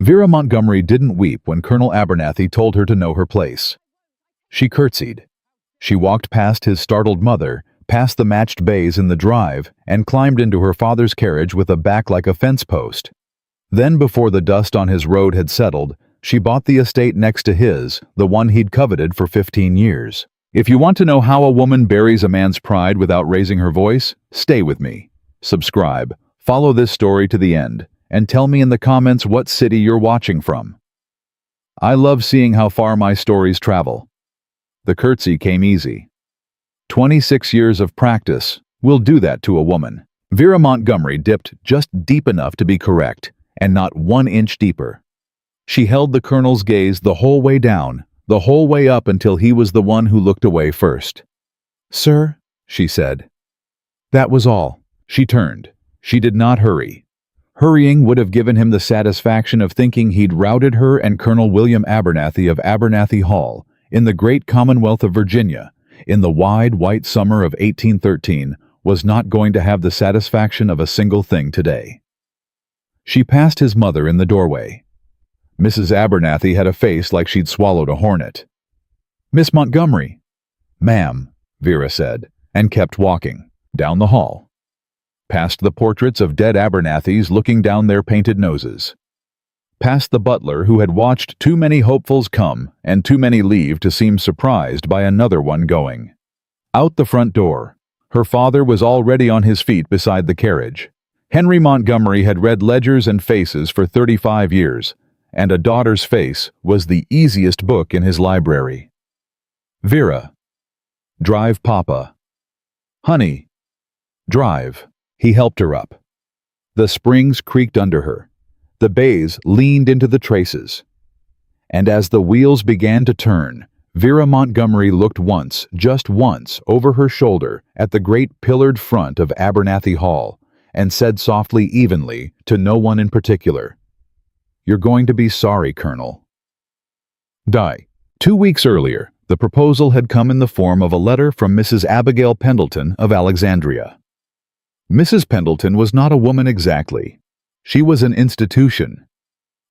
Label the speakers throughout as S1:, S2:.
S1: Vera Montgomery didn't weep when Colonel Abernathy told her to know her place. She curtsied. She walked past his startled mother, past the matched bays in the drive, and climbed into her father's carriage with a back like a fence post. Then, before the dust on his road had settled, she bought the estate next to his, the one he'd coveted for 15 years. If you want to know how a woman buries a man's pride without raising her voice, stay with me. Subscribe, follow this story to the end, and tell me in the comments what city you're watching from. I love seeing how far my stories travel. The curtsy came easy. 26 years of practice will do that to a woman. Vera Montgomery dipped just deep enough to be correct, and not 1 inch deeper. She held the colonel's gaze the whole way down, the whole way up until he was the one who looked away first. "Sir," she said. That was all. She turned. She did not hurry. Hurrying would have given him the satisfaction of thinking he'd routed her and Colonel William Abernathy of Abernathy Hall, in the great Commonwealth of Virginia, in the wide white summer of 1813, was not going to have the satisfaction of a single thing today. She passed his mother in the doorway. Mrs. Abernathy had a face like she'd swallowed a hornet. "Miss Montgomery." "Ma'am," Vera said, and kept walking, down the hall. Past the portraits of dead Abernathys looking down their painted noses. Past the butler who had watched too many hopefuls come and too many leave to seem surprised by another one going. Out the front door. Her father was already on his feet beside the carriage. Henry Montgomery had read ledgers and faces for 35 years, and A Daughter's Face was the easiest book in his library. "Vera." "Drive, Papa." "Honey." "Drive." He helped her up. The springs creaked under her. The bays leaned into the traces. And as the wheels began to turn, Vera Montgomery looked once, just once, over her shoulder at the great pillared front of Abernathy Hall, and said softly, evenly, to no one in particular, "You're going to be sorry, Colonel." Die. 2 weeks earlier, the proposal had come in the form of a letter from Mrs. Abigail Pendleton of Alexandria. Mrs. Pendleton was not a woman exactly. She was an institution.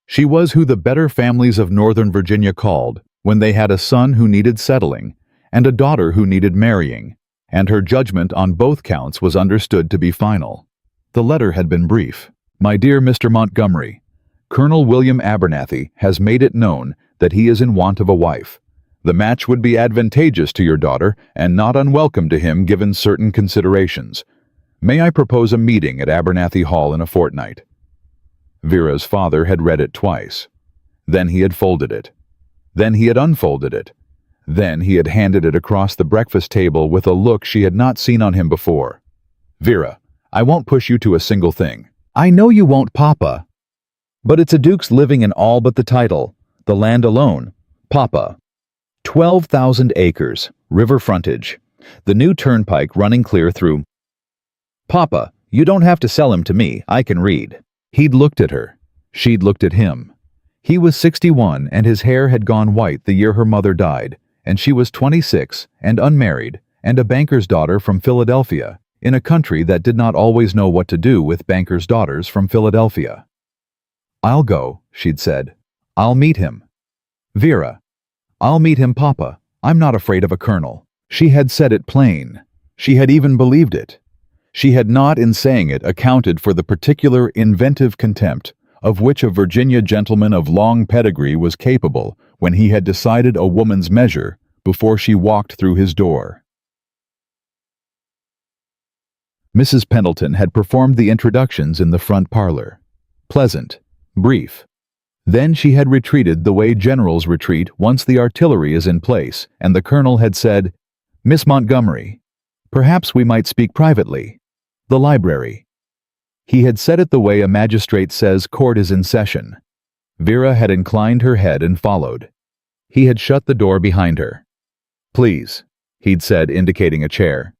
S1: She was who the better families of Northern Virginia called when they had a son who needed settling and a daughter who needed marrying, and her judgment on both counts was understood to be final. The letter had been brief. "My dear Mr. Montgomery, Colonel William Abernathy has made it known that he is in want of a wife. The match would be advantageous to your daughter and not unwelcome to him given certain considerations. May I propose a meeting at Abernathy Hall in a fortnight?" Vera's father had read it twice. Then he had folded it. Then he had unfolded it. Then he had handed it across the breakfast table with a look she had not seen on him before. "Vera, I won't push you to a single thing." "I know you won't, Papa." "But it's a duke's living in all but the title, the land alone, Papa. 12,000 acres, river frontage, the new turnpike running clear through. Papa, you don't have to sell him to me, I can read." He'd looked at her. She'd looked at him. He was 61 and his hair had gone white the year her mother died, and she was 26 and unmarried and a banker's daughter from Philadelphia, in a country that did not always know what to do with bankers' daughters from Philadelphia. "I'll go," she'd said. "I'll meet him." "Vera." "I'll meet him, Papa. I'm not afraid of a colonel." She had said it plain. She had even believed it. She had not, in saying it, accounted for the particular inventive contempt of which a Virginia gentleman of long pedigree was capable when he had decided a woman's measure before she walked through his door. Mrs. Pendleton had performed the introductions in the front parlor. Pleasant, brief. Then she had retreated the way generals retreat once the artillery is in place, and the colonel had said, "Miss Montgomery, perhaps we might speak privately. The library." He had said it the way a magistrate says court is in session. Vera had inclined her head and followed. He had shut the door behind her. "Please," he'd said, indicating a chair.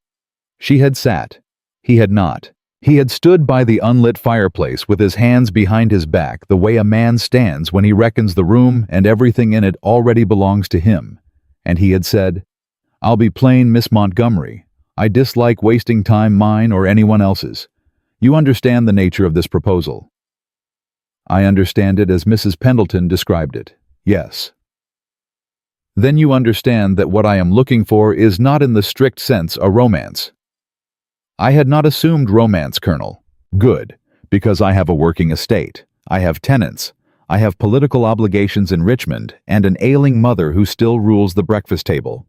S1: She had sat. He had not. He had stood by the unlit fireplace with his hands behind his back the way a man stands when he reckons the room and everything in it already belongs to him, and he had said, "I'll be plain, Miss Montgomery. I dislike wasting time, mine or anyone else's. You understand the nature of this proposal." I understand it as Mrs. Pendleton described it. Yes. Then you understand that what I am looking for is not in the strict sense a romance. I had not assumed romance, Colonel. Good, because I have a working estate. I have tenants. I have political obligations in Richmond and an ailing mother who still rules the breakfast table.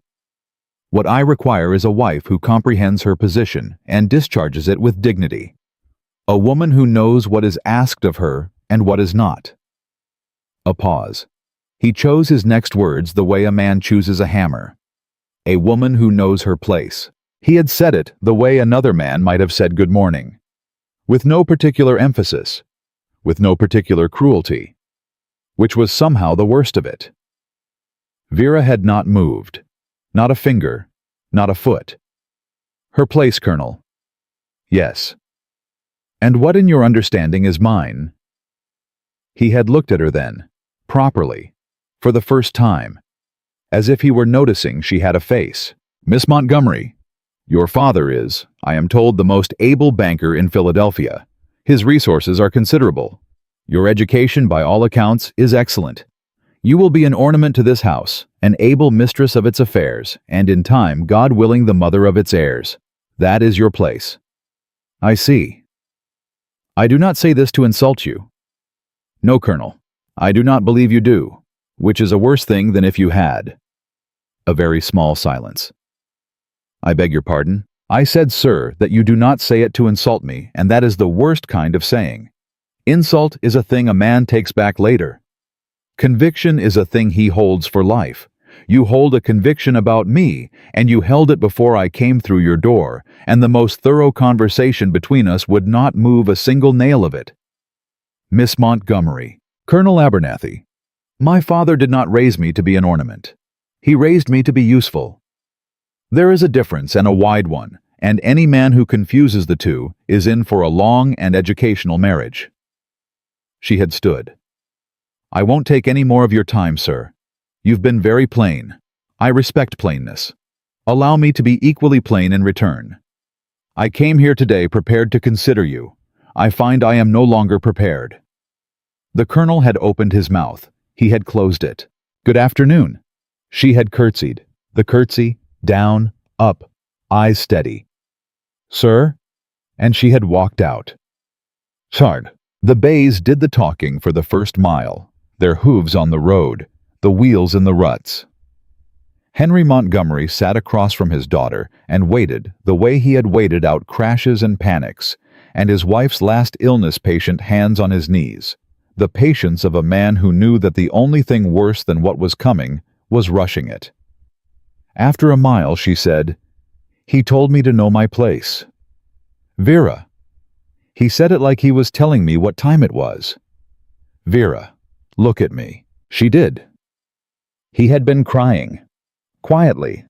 S1: What I require is a wife who comprehends her position and discharges it with dignity. A woman who knows what is asked of her and what is not. A pause. He chose his next words the way a man chooses a hammer. A woman who knows her place. He had said it the way another man might have said good morning. With no particular emphasis. With no particular cruelty. Which was somehow the worst of it. Vera had not moved. Not a finger. Not a foot. Her place, Colonel. Yes. And what in your understanding is mine? He had looked at her then, properly, for the first time, as if he were noticing she had a face. Miss Montgomery, your father is, I am told, the most able banker in Philadelphia. His resources are considerable. Your education, by all accounts, is excellent. You will be an ornament to this house, an able mistress of its affairs, and in time, God willing, the mother of its heirs. That is your place. I see. I do not say this to insult you. No, Colonel, I do not believe you do, which is a worse thing than if you had. A very small silence. I beg your pardon? I said, sir, that you do not say it to insult me, and that is the worst kind of saying. Insult is a thing a man takes back later. Conviction is a thing he holds for life. You hold a conviction about me, and you held it before I came through your door, and the most thorough conversation between us would not move a single nail of it. Miss Montgomery, Colonel Abernathy, my father did not raise me to be an ornament. He raised me to be useful. There is a difference, and a wide one, and any man who confuses the two is in for a long and educational marriage. She had stood. I won't take any more of your time, sir. You've been very plain. I respect plainness. Allow me to be equally plain in return. I came here today prepared to consider you. I find I am no longer prepared. The colonel had opened his mouth. He had closed it. Good afternoon. She had curtsied. The curtsy, down, up, eyes steady. Sir? And she had walked out. Chard. The bays did the talking for the first mile, their hooves on the road, the wheels in the ruts. Henry Montgomery sat across from his daughter and waited the way he had waited out crashes and panics, and his wife's last illness patient hands on his knees, the patience of a man who knew that the only thing worse than what was coming was rushing it. After a mile, she said, He told me to know my place. Vera. He said it like he was telling me what time it was. Vera, look at me. She did. He had been crying. Quietly.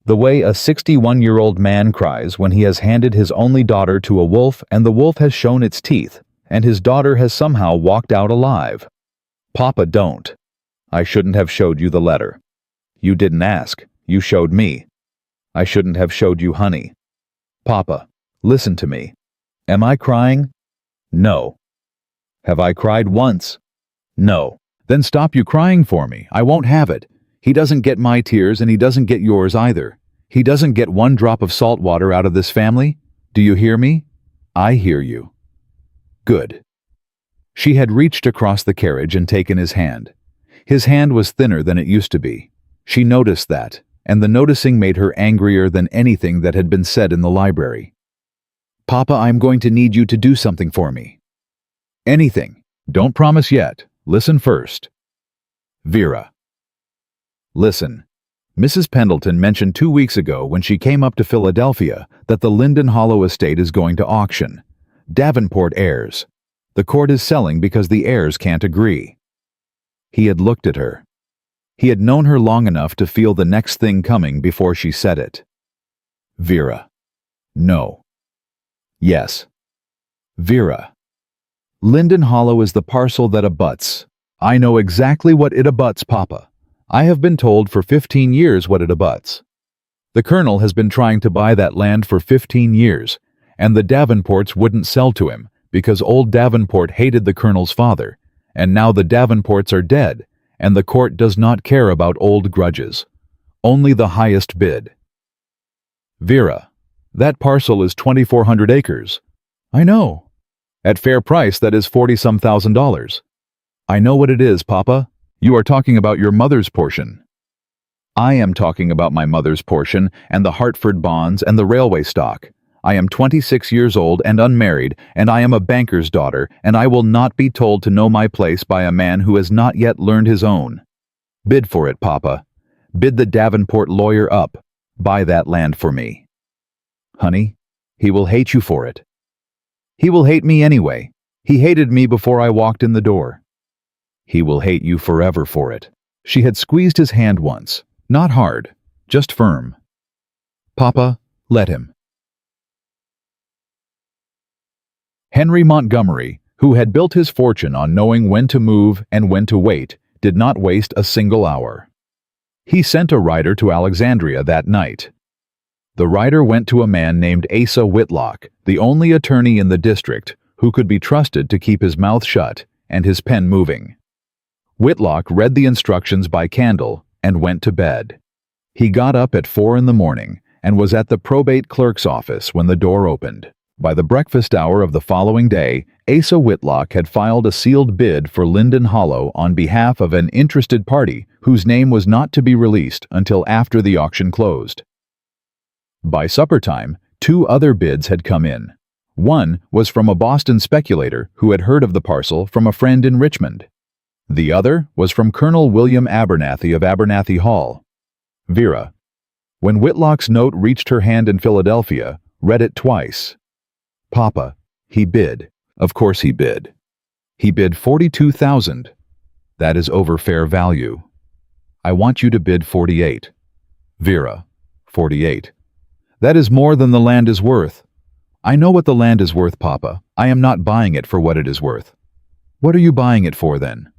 S1: The way a 61-year-old man cries when he has handed his only daughter to a wolf and the wolf has shown its teeth, and his daughter has somehow walked out alive. Papa, don't. I shouldn't have showed you the letter. You didn't ask. You showed me. I shouldn't have showed you, honey. Papa, listen to me. Am I crying? No. Have I cried once? No. Then stop you crying for me. I won't have it. He doesn't get my tears and he doesn't get yours either. He doesn't get one drop of salt water out of this family. Do you hear me? I hear you. Good. She had reached across the carriage and taken his hand. His hand was thinner than it used to be. She noticed that, and the noticing made her angrier than anything that had been said in the library. Papa, I'm going to need you to do something for me. Anything. Don't promise yet. Listen first. Vera. Listen. Mrs. Pendleton mentioned 2 weeks ago when she came up to Philadelphia that the Linden Hollow estate is going to auction. Davenport heirs. The court is selling because the heirs can't agree. He had looked at her. He had known her long enough to feel the next thing coming before she said it. Vera. No. Yes. Vera. Linden Hollow is the parcel that abuts. I know exactly what it abuts, Papa. I have been told for 15 years what it abuts. The colonel has been trying to buy that land for 15 years, and the Davenports wouldn't sell to him because old Davenport hated the Colonel's father, and now the Davenports are dead, and the court does not care about old grudges. Only the highest bid. Vera, that parcel is 2,400 acres. I know. At fair price, that is 40-some thousand dollars. I know what it is, Papa. You are talking about your mother's portion. I am talking about my mother's portion and the Hartford bonds and the railway stock. I am 26 years old and unmarried, and I am a banker's daughter, and I will not be told to know my place by a man who has not yet learned his own. Bid for it, Papa. Bid the Davenport lawyer up. Buy that land for me. Honey, he will hate you for it. He will hate me anyway. He hated me before I walked in the door. He will hate you forever for it. She had squeezed his hand once, not hard, just firm. Papa, let him. Henry Montgomery, who had built his fortune on knowing when to move and when to wait, did not waste a single hour. He sent a rider to Alexandria that night. The rider went to a man named Asa Whitlock, the only attorney in the district who could be trusted to keep his mouth shut and his pen moving. Whitlock read the instructions by candle and went to bed. He got up at 4 a.m. and was at the probate clerk's office when the door opened. By the breakfast hour of the following day, Asa Whitlock had filed a sealed bid for Linden Hollow on behalf of an interested party whose name was not to be released until after the auction closed. By supper time, 2 other bids had come in. One was from a Boston speculator who had heard of the parcel from a friend in Richmond. The other was from Colonel William Abernathy of Abernathy Hall. Vera, when Whitlock's note reached her hand in Philadelphia, read it twice. Papa, he bid. Of course he bid. He bid 42,000. That is over fair value. I want you to bid 48. Vera, 48. That is more than the land is worth. I know what the land is worth, Papa. I am not buying it for what it is worth. What are you buying it for, then?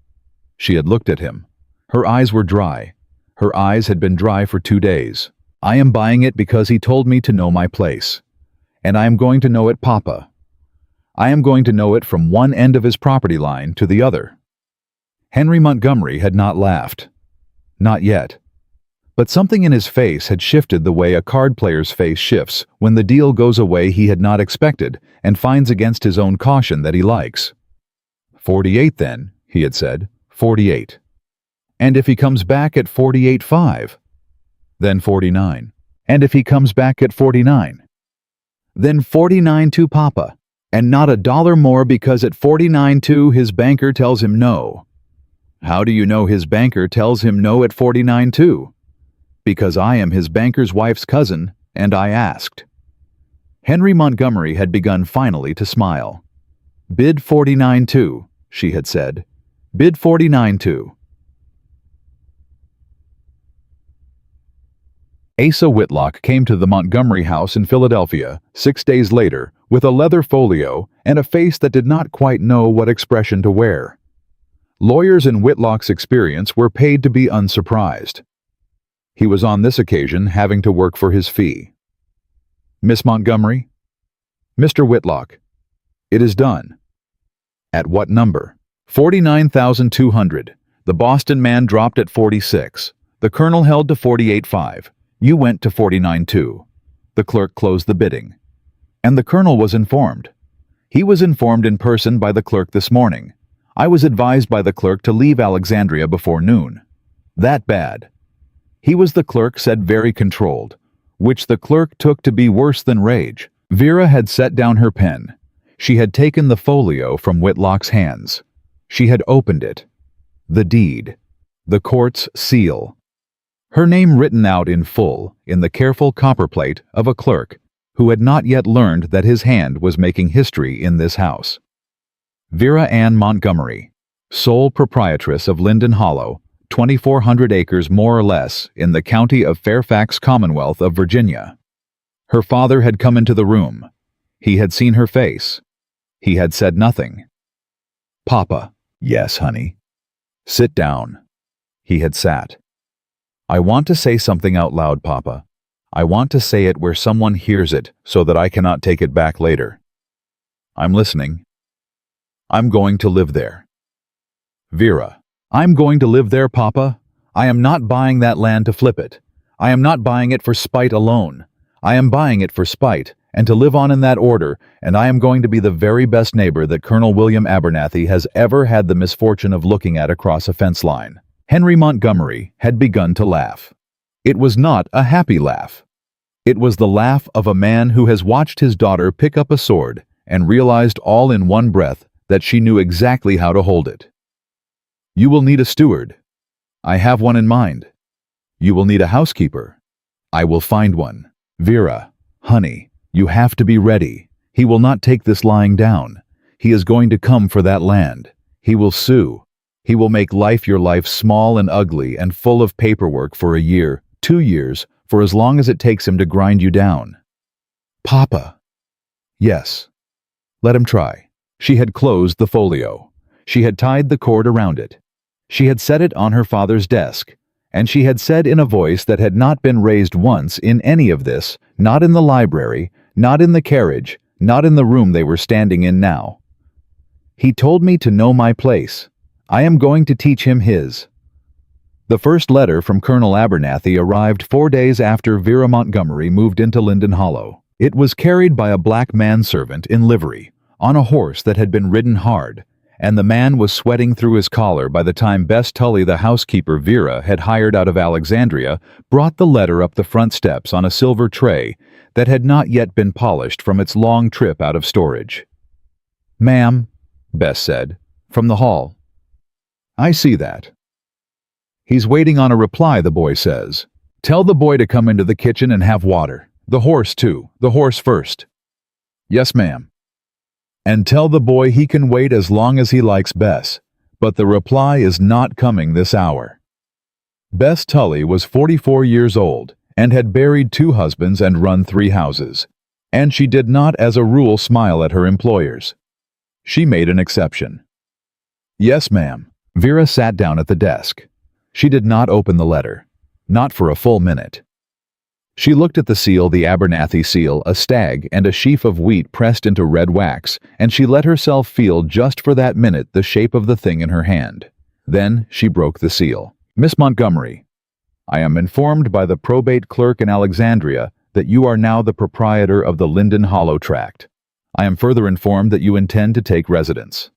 S1: She had looked at him. Her eyes were dry. Her eyes had been dry for 2 days. I am buying it because he told me to know my place. And I am going to know it, Papa. I am going to know it from one end of his property line to the other. Henry Montgomery had not laughed. Not yet. But something in his face had shifted the way a card player's face shifts when the deal goes a way he had not expected and finds against his own caution that he likes. 48 then, he had said. 48. And if he comes back at 48.5? Then 49. And if he comes back at 49? Then 49 Papa, and not a dollar more because at 49 his banker tells him no. How do you know his banker tells him no at 49 Because I am his banker's wife's cousin, and I asked. Henry Montgomery had begun finally to smile. Bid 49 she had said. Bid 49 Asa Whitlock came to the Montgomery house in Philadelphia 6 days later with a leather folio and a face that did not quite know what expression to wear. Lawyers in Whitlock's experience were paid to be unsurprised. He was on this occasion having to work for his fee. Miss Montgomery? Mr. Whitlock. It is done. At what number? 49,200. The Boston man dropped at 46. The Colonel held to 48.5. You went to 49.2. The clerk closed the bidding. And the Colonel was informed. He was informed in person by the clerk this morning. I was advised by the clerk to leave Alexandria before noon. That bad. He was, the clerk said, very controlled, which the clerk took to be worse than rage. Vera had set down her pen. She had taken the folio from Whitlock's hands. She had opened it. The deed. The court's seal. Her name written out in full in the careful copperplate of a clerk who had not yet learned that his hand was making history in this house. Vera Ann Montgomery, sole proprietress of Linden Hollow, 2,400 acres more or less in the county of Fairfax, Commonwealth of Virginia. Her father had come into the room. He had seen her face. He had said nothing. Papa. Yes, honey. Sit down. He had sat. I want to say something out loud, Papa. I want to say it where someone hears it so that I cannot take it back later. I'm listening. I'm going to live there. Vera. I'm going to live there, Papa. I am not buying that land to flip it. I am not buying it for spite alone. I am buying it for spite, and to live on in that order, and I am going to be the very best neighbor that Colonel William Abernathy has ever had the misfortune of looking at across a fence line. Henry Montgomery had begun to laugh. It was not a happy laugh. It was the laugh of a man who has watched his daughter pick up a sword and realized all in one breath that she knew exactly how to hold it. You will need a steward. I have one in mind. You will need a housekeeper. I will find one. Vera, honey, you have to be ready. He will not take this lying down. He is going to come for that land. He will sue. He will make your life small and ugly and full of paperwork for a year, 2 years, for as long as it takes him to grind you down. Papa. Yes. Let him try. She had closed the folio. She had tied the cord around it. She had set it on her father's desk, and she had said in a voice that had not been raised once in any of this, not in the library, not in the carriage, not in the room they were standing in now. He told me to know my place. I am going to teach him his. The first letter from Colonel Abernathy arrived 4 days after Vera Montgomery moved into Linden Hollow. It was carried by a black manservant in livery, on a horse that had been ridden hard, and the man was sweating through his collar by the time Bess Tully, the housekeeper Vera had hired out of Alexandria, brought the letter up the front steps on a silver tray that had not yet been polished from its long trip out of storage. "Ma'am," Bess said, from the hall. "I see that." "He's waiting on a reply," the boy says. "Tell the boy to come into the kitchen and have water. The horse, too. The horse first." "Yes, ma'am." "And tell the boy he can wait as long as he likes, Bess, but the reply is not coming this hour." Bess Tully was 44 years old and had buried 2 husbands and run 3 houses, and she did not as a rule smile at her employers. She made an exception. "Yes, ma'am." Vera sat down at the desk. She did not open the letter, not for a full minute. She looked at the seal, the Abernathy seal, a stag and a sheaf of wheat pressed into red wax, and she let herself feel just for that minute the shape of the thing in her hand. Then she broke the seal. "Miss Montgomery, I am informed by the probate clerk in Alexandria that you are now the proprietor of the Linden Hollow tract. I am further informed that you intend to take residence.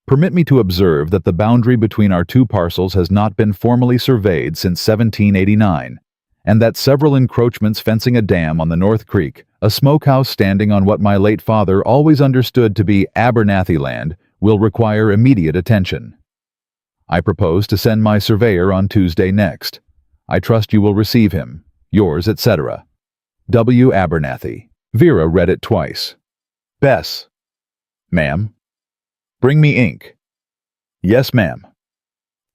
S1: Permit me to observe that the boundary between our 2 parcels has not been formally surveyed since 1789, and that several encroachments fencing a dam on the North Creek, a smokehouse standing on what my late father always understood to be Abernathy land, will require immediate attention. I propose to send my surveyor on Tuesday next. I trust you will receive him. Yours, etc. W. Abernathy." Vera read it twice. "Bess." "Ma'am." "Bring me ink." "Yes, ma'am."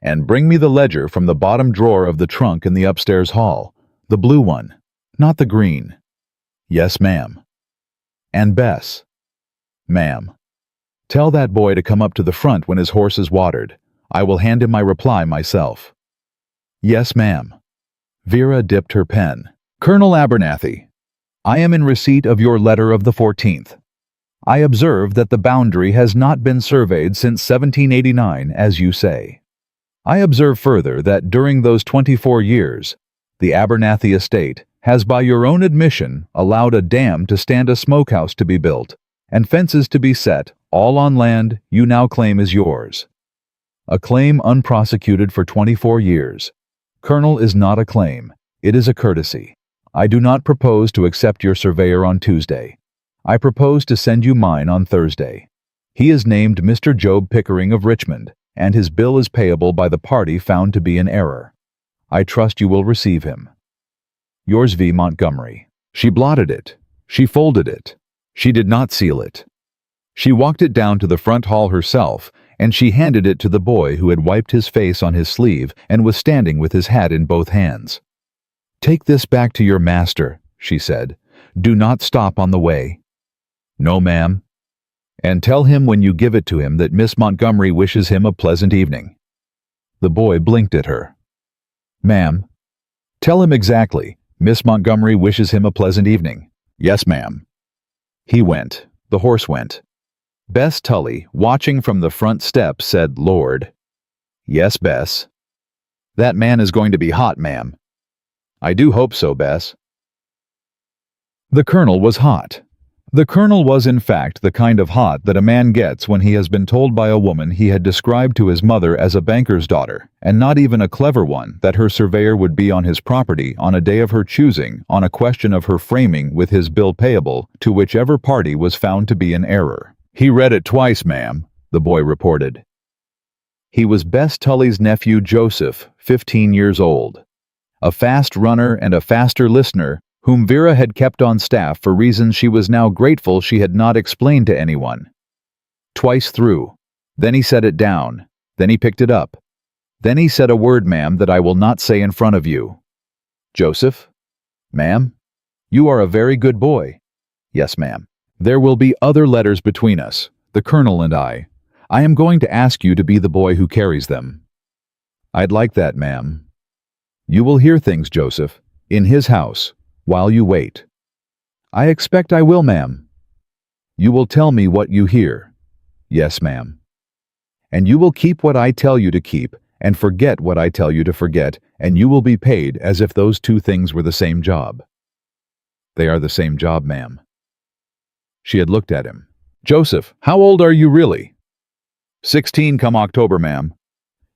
S1: "And bring me the ledger from the bottom drawer of the trunk in the upstairs hall. The blue one, not the green." "Yes, ma'am." "And Bess." "Ma'am." "Tell that boy to come up to the front when his horse is watered. I will hand him my reply myself." "Yes, ma'am." Vera dipped her pen. "Colonel Abernathy, I am in receipt of your letter of the 14th. I observe that the boundary has not been surveyed since 1789, as you say. I observe further that during those 24 years, the Abernathy estate has by your own admission allowed a dam to stand, a smokehouse to be built, and fences to be set, all on land you now claim is yours. A claim unprosecuted for 24 years. Colonel, is not a claim, it is a courtesy. I do not propose to accept your surveyor on Tuesday. I propose to send you mine on Thursday. He is named Mr. Job Pickering of Richmond, and his bill is payable by the party found to be in error. I trust you will receive him. Yours V. Montgomery." She blotted it. She folded it. She did not seal it. She walked it down to the front hall herself, and she handed it to the boy who had wiped his face on his sleeve and was standing with his hat in both hands. "Take this back to your master," she said. "Do not stop on the way." "No, ma'am." "And tell him when you give it to him that Miss Montgomery wishes him a pleasant evening." The boy blinked at her. "Ma'am." "Tell him exactly. Miss Montgomery wishes him a pleasant evening." "Yes, ma'am." He went. The horse went. Bess Tully, watching from the front step, said, "Lord." "Yes, Bess." "That man is going to be hot, ma'am." "I do hope so, Bess." The Colonel was hot. The Colonel was in fact the kind of hot that a man gets when he has been told by a woman he had described to his mother as a banker's daughter, and not even a clever one, that her surveyor would be on his property on a day of her choosing on a question of her framing with his bill payable to whichever party was found to be in error. "He read it twice, ma'am," the boy reported. He was Bess Tully's nephew Joseph, 15 years old. A fast runner and a faster listener, whom Vera had kept on staff for reasons she was now grateful she had not explained to anyone. Twice through. Then he set it down. Then he picked it up. Then he said a word, ma'am, that I will not say in front of you. "Joseph?" "Ma'am?" "You are a very good boy." "Yes, ma'am." "There will be other letters between us, the Colonel and I. I am going to ask you to be the boy who carries them." "I'd like that, ma'am." "You will hear things, Joseph, in his house, while you wait." "I expect I will, ma'am." "You will tell me what you hear." "Yes, ma'am." "And you will keep what I tell you to keep, and forget what I tell you to forget, and you will be paid as if those two things were the same job." "They are the same job, ma'am." She had looked at him. "Joseph, how old are you really?" 16 come October, ma'am."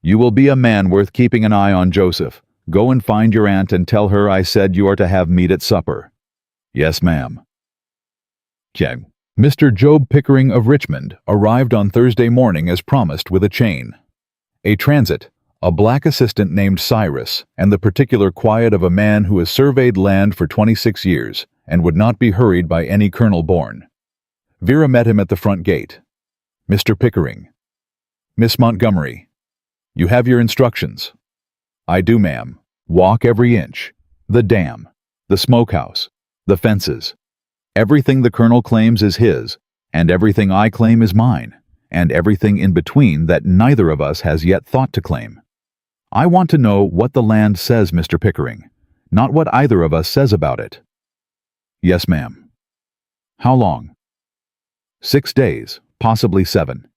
S1: "You will be a man worth keeping an eye on, Joseph. Go and find your aunt and tell her I said you are to have meat at supper." "Yes, ma'am." Mr. Job Pickering of Richmond arrived on Thursday morning as promised with a chain. A transit, a black assistant named Cyrus, and the particular quiet of a man who has surveyed land for 26 years and would not be hurried by any colonel born. Vera met him at the front gate. "Mr. Pickering." "Miss Montgomery." "You have your instructions." "I do, ma'am. Walk every inch. The dam, the smokehouse, the fences. Everything the Colonel claims is his, and everything I claim is mine, and everything in between that neither of us has yet thought to claim. I want to know what the land says, Mr. Pickering, not what either of us says about it." "Yes, ma'am." "How long?" 6 days, possibly 7.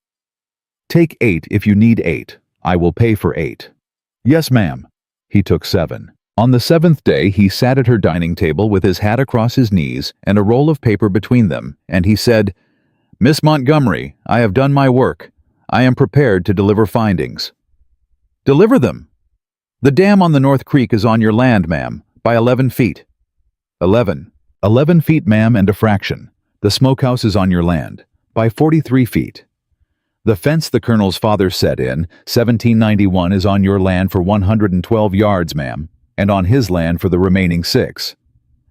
S1: "Take 8 if you need 8. I will pay for 8. "Yes, ma'am." He took 7. On the 7th day he sat at her dining table with his hat across his knees and a roll of paper between them, and he said, "Miss Montgomery, I have done my work. I am prepared to deliver findings." "Deliver them." "The dam on the North Creek is on your land, ma'am, by 11 feet. 11 feet, ma'am, and a fraction. The smokehouse is on your land, by 43 feet. The fence the Colonel's father set in 1791 is on your land for 112 yards, ma'am, and on his land for the remaining 6.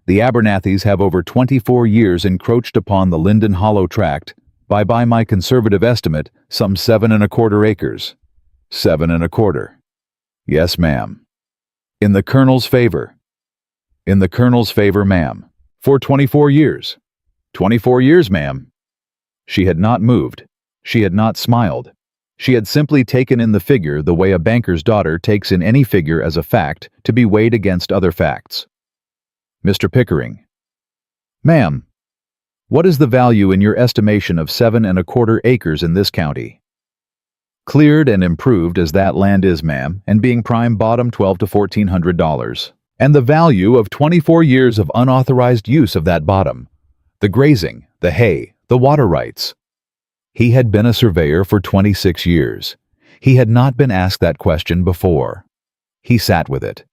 S1: The Abernathys have over 24 years encroached upon the Linden Hollow tract by my conservative estimate, some 7¼ acres. 7¼ "Yes, ma'am." "In the Colonel's favor." "In the Colonel's favor, ma'am. For 24 years. 24 years, ma'am." She had not moved. She had not smiled. She had simply taken in the figure the way a banker's daughter takes in any figure as a fact to be weighed against other facts. "Mr. Pickering." "Ma'am." "What is the value in your estimation of 7¼ acres in this county?" "Cleared and improved as that land is, ma'am, and being prime bottom, $1,200 to $1,400. And the value of 24 years of unauthorized use of that bottom. The grazing, the hay, the water rights." He had been a surveyor for 26 years. He had not been asked that question before. He sat with it.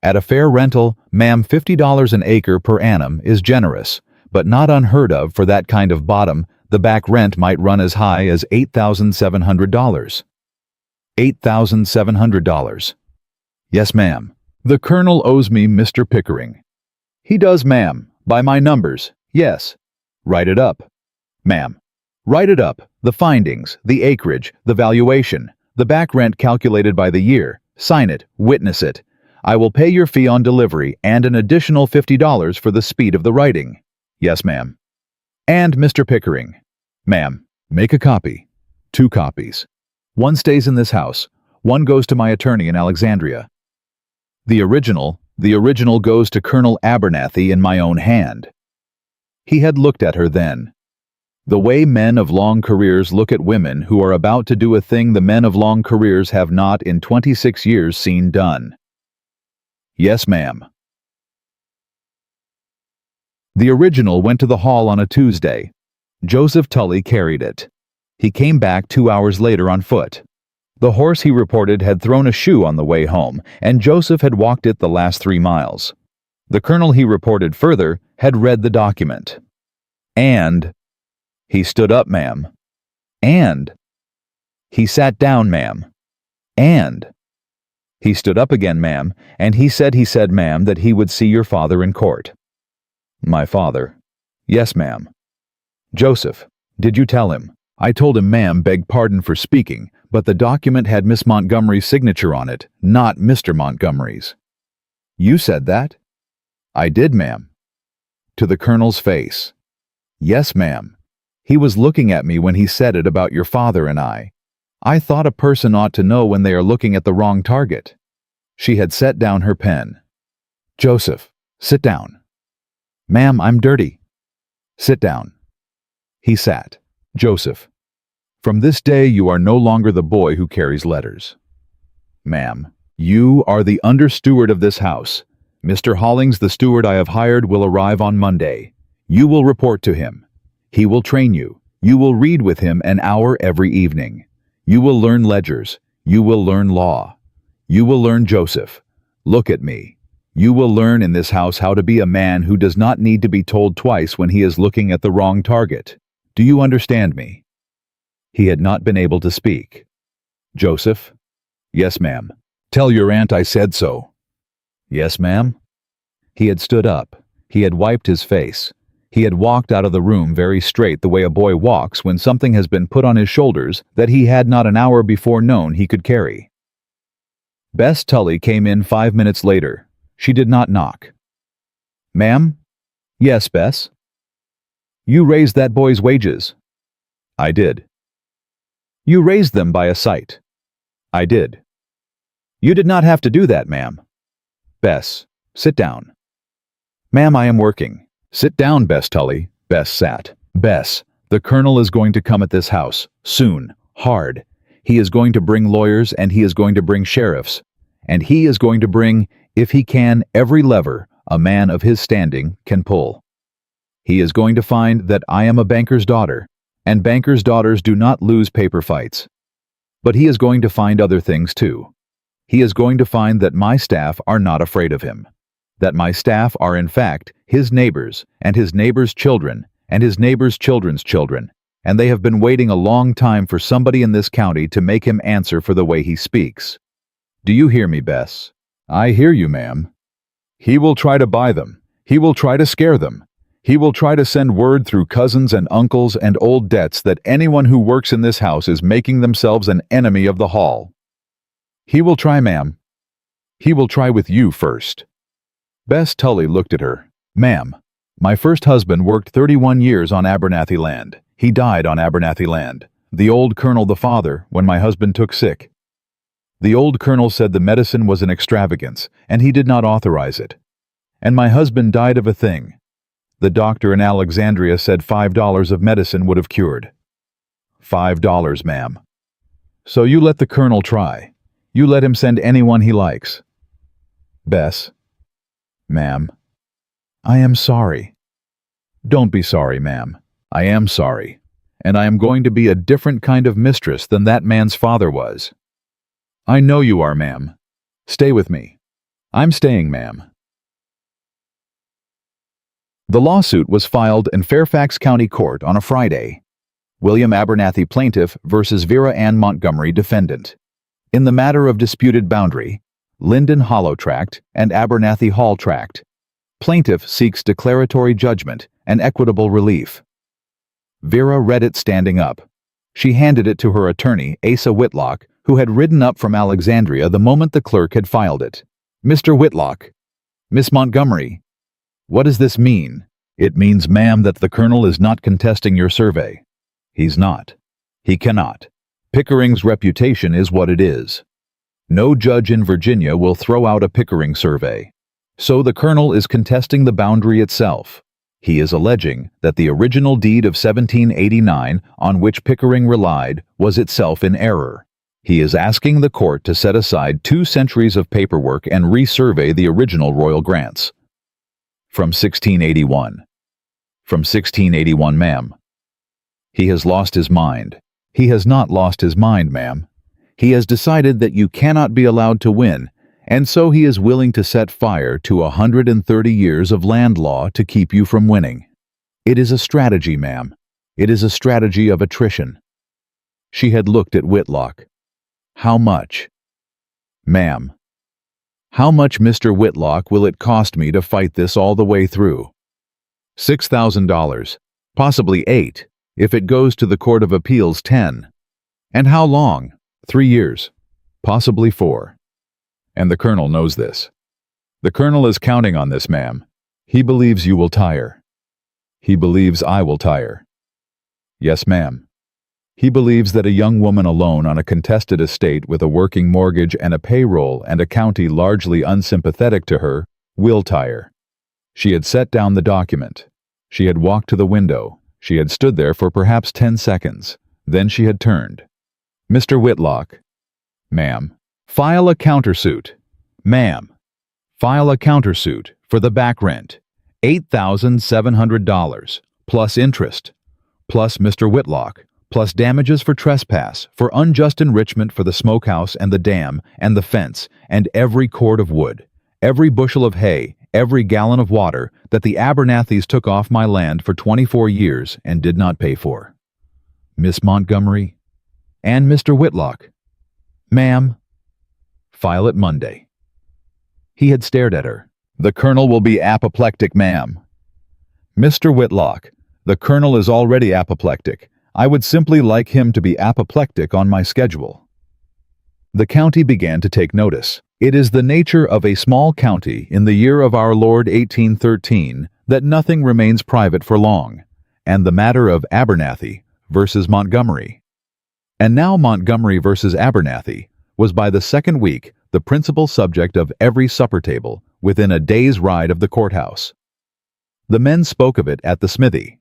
S1: "At a fair rental, ma'am, $50 an acre per annum is generous, but not unheard of for that kind of bottom. The back rent might run as high as $8,700. $8,700. "Yes, ma'am. The Colonel owes me, Mr. Pickering." "He does, ma'am, by my numbers, yes." "Write it up." "Ma'am." "Write it up, the findings, the acreage, the valuation, the back rent calculated by the year. Sign it, witness it. I will pay your fee on delivery and an additional $50 for the speed of the writing." "Yes, ma'am." "And Mr. Pickering." "Ma'am." "Make a copy. 2 copies. One stays in this house. One goes to my attorney in Alexandria. The original goes to Colonel Abernathy in my own hand." He had looked at her then. The way men of long careers look at women who are about to do a thing the men of long careers have not in 26 years seen done. Yes, ma'am. The original went to the hall on a Tuesday. Joseph Tully carried it. He came back 2 hours later on foot. The horse, he reported, had thrown a shoe on the way home, and Joseph had walked it the last 3 miles. The colonel, he reported further, had read the document. And he stood up, ma'am. And he sat down, ma'am. And he stood up again, ma'am, and he said, ma'am, that he would see your father in court. My father. Yes, ma'am. Joseph, did you tell him? I told him, ma'am, beg pardon for speaking, but the document had Miss Montgomery's signature on it, not Mr. Montgomery's. You said that? I did, ma'am. To the colonel's face. Yes, ma'am. He was looking at me when he said it about your father and I. I thought a person ought to know when they are looking at the wrong target. She had set down her pen. Joseph, sit down. Ma'am, I'm dirty. Sit down. He sat. Joseph, from this day you are no longer the boy who carries letters. Ma'am, you are the under-steward of this house. Mr. Hollings, the steward I have hired, will arrive on Monday. You will report to him. He will train you. You will read with him an hour every evening. You will learn ledgers. You will learn law. You will learn, Joseph. Look at me. You will learn in this house how to be a man who does not need to be told twice when he is looking at the wrong target. Do you understand me? He had not been able to speak. Joseph? Yes, ma'am. Tell your aunt I said so. Yes, ma'am. He had stood up. He had wiped his face. He had walked out of the room very straight, the way a boy walks when something has been put on his shoulders that he had not an hour before known he could carry. Bess Tully came in 5 minutes later. She did not knock. Ma'am? Yes, Bess. You raised that boy's wages. I did. You raised them by a sight. I did. You did not have to do that, ma'am. Bess, sit down. Ma'am, I am working. Sit down, Bess Tully. Bess sat. Bess, the colonel is going to come at this house, soon, hard. He is going to bring lawyers, and he is going to bring sheriffs. And he is going to bring, if he can, every lever a man of his standing can pull. He is going to find that I am a banker's daughter, and bankers' daughters do not lose paper fights. But he is going to find other things too. He is going to find that my staff are not afraid of him. That my staff are in fact his neighbors, and his neighbors' children, and his neighbors' children's children, and they have been waiting a long time for somebody in this county to make him answer for the way he speaks. Do you hear me, Bess? I hear you, ma'am. He will try to buy them. He will try to scare them. He will try to send word through cousins and uncles and old debts that anyone who works in this house is making themselves an enemy of the hall. He will try, ma'am. He will try with you first. Bess Tully looked at her. Ma'am, my first husband worked 31 years on Abernathy land. He died on Abernathy land. The old colonel, the father, when my husband took sick. The old colonel said the medicine was an extravagance, and he did not authorize it. And my husband died of a thing. The doctor in Alexandria said $5 of medicine would have cured. $5, ma'am. So you let the colonel try. You let him send anyone he likes. Bess. Ma'am. I am sorry. Don't be sorry, ma'am. I am sorry. And I am going to be a different kind of mistress than that man's father was. I know you are, ma'am. Stay with me. I'm staying, ma'am. The lawsuit was filed in Fairfax County Court on a Friday. William Abernathy plaintiff versus Vera Ann Montgomery defendant. In the matter of disputed boundary, Linden Hollow Tract and Abernathy Hall Tract. Plaintiff seeks declaratory judgment and equitable relief. Vera read it standing up. She handed it to her attorney, Asa Whitlock, who had ridden up from Alexandria the moment the clerk had filed it. Mr. Whitlock. Miss Montgomery. What does this mean? It means, ma'am, that the colonel is not contesting your survey. He's not. He cannot. Pickering's reputation is what it is. No judge in Virginia will throw out a Pickering survey. So the colonel is contesting the boundary itself. He is alleging that the original deed of 1789 on which Pickering relied was itself in error. He is asking the court to set aside 2 centuries of paperwork and resurvey the original royal grants. From 1681. From 1681, ma'am. He has lost his mind. He has not lost his mind, ma'am. He has decided that you cannot be allowed to win, and so he is willing to set fire to 130 years of land law to keep you from winning. It is a strategy, ma'am. It is a strategy of attrition. She had looked at Whitlock. How much? Ma'am. How much, Mr. Whitlock, will it cost me to fight this all the way through? $6,000. Possibly 8. If it goes to the Court of Appeals, 10. And how long? 3 years. Possibly 4. And the Colonel knows this. The Colonel is counting on this, ma'am. He believes you will tire. He believes I will tire. Yes, ma'am. He believes that a young woman alone on a contested estate with a working mortgage and a payroll and a county largely unsympathetic to her will tire. She had set down the document. She had walked to the window. She had stood there for perhaps 10 seconds. Then she had turned. Mr. Whitlock. Ma'am. File a countersuit. Ma'am. File a countersuit for the back rent. $8,700, plus interest, plus Mr. Whitlock, plus damages for trespass, for unjust enrichment for the smokehouse and the dam and the fence and every cord of wood, every bushel of hay, every gallon of water that the Abernathys took off my land for 24 years and did not pay for. Miss Montgomery and Mr. Whitlock. Ma'am. File it Monday. He had stared at her. The Colonel will be apoplectic, ma'am. Mr. Whitlock, the Colonel is already apoplectic. I would simply like him to be apoplectic on my schedule. The county began to take notice. It is the nature of a small county in the year of our Lord 1813 that nothing remains private for long, and the matter of Abernathy versus Montgomery. And now Montgomery versus Abernathy was by the second week the principal subject of every supper table within a day's ride of the courthouse. The men spoke of it at the smithy.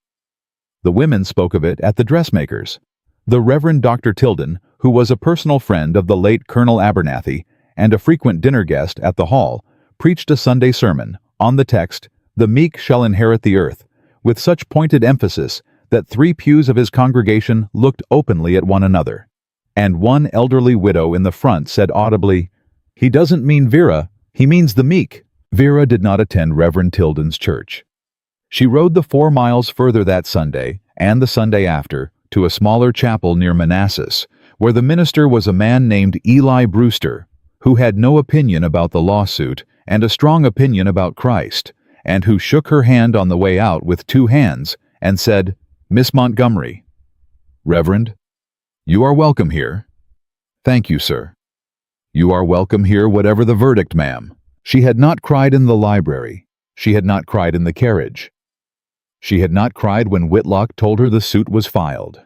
S1: The women spoke of it at the dressmaker's. The Reverend Dr. Tilden, who was a personal friend of the late Colonel Abernathy and a frequent dinner guest at the hall, preached a Sunday sermon on the text, "The meek shall inherit the earth," with such pointed emphasis that 3 pews of his congregation looked openly at one another. And one elderly widow in the front said audibly, "He doesn't mean Vera, he means the meek." Vera did not attend Reverend Tilden's church. She rode the 4 miles further that Sunday, and the Sunday after, to a smaller chapel near Manassas, where the minister was a man named Eli Brewster, who had no opinion about the lawsuit and a strong opinion about Christ, and who shook her hand on the way out with 2 hands and said, "Miss Montgomery." "Reverend, you are welcome here." "Thank you, sir." "You are welcome here whatever the verdict, ma'am." She had not cried in the library. She had not cried in the carriage. She had not cried when Whitlock told her the suit was filed.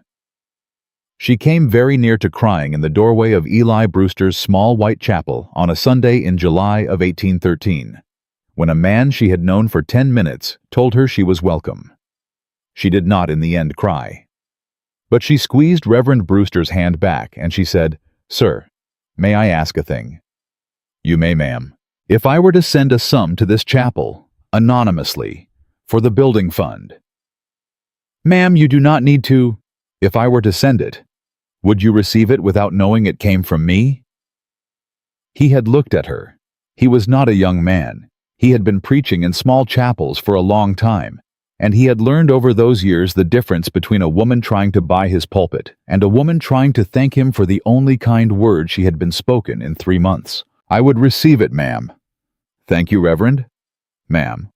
S1: She came very near to crying in the doorway of Eli Brewster's small white chapel on a Sunday in July of 1813, when a man she had known for 10 minutes told her she was welcome. She did not in the end cry. But she squeezed Reverend Brewster's hand back and she said, "Sir, may I ask a thing?" "You may, ma'am." "If I were to send a sum to this chapel, anonymously, for the building fund." "Ma'am, you do not need to." "If I were to send it, would you receive it without knowing it came from me?" He had looked at her. He was not a young man. He had been preaching in small chapels for a long time, and he had learned over those years the difference between a woman trying to buy his pulpit and a woman trying to thank him for the only kind word she had been spoken in 3 months. "I would receive it, ma'am." "Thank you, Reverend." "Ma'am."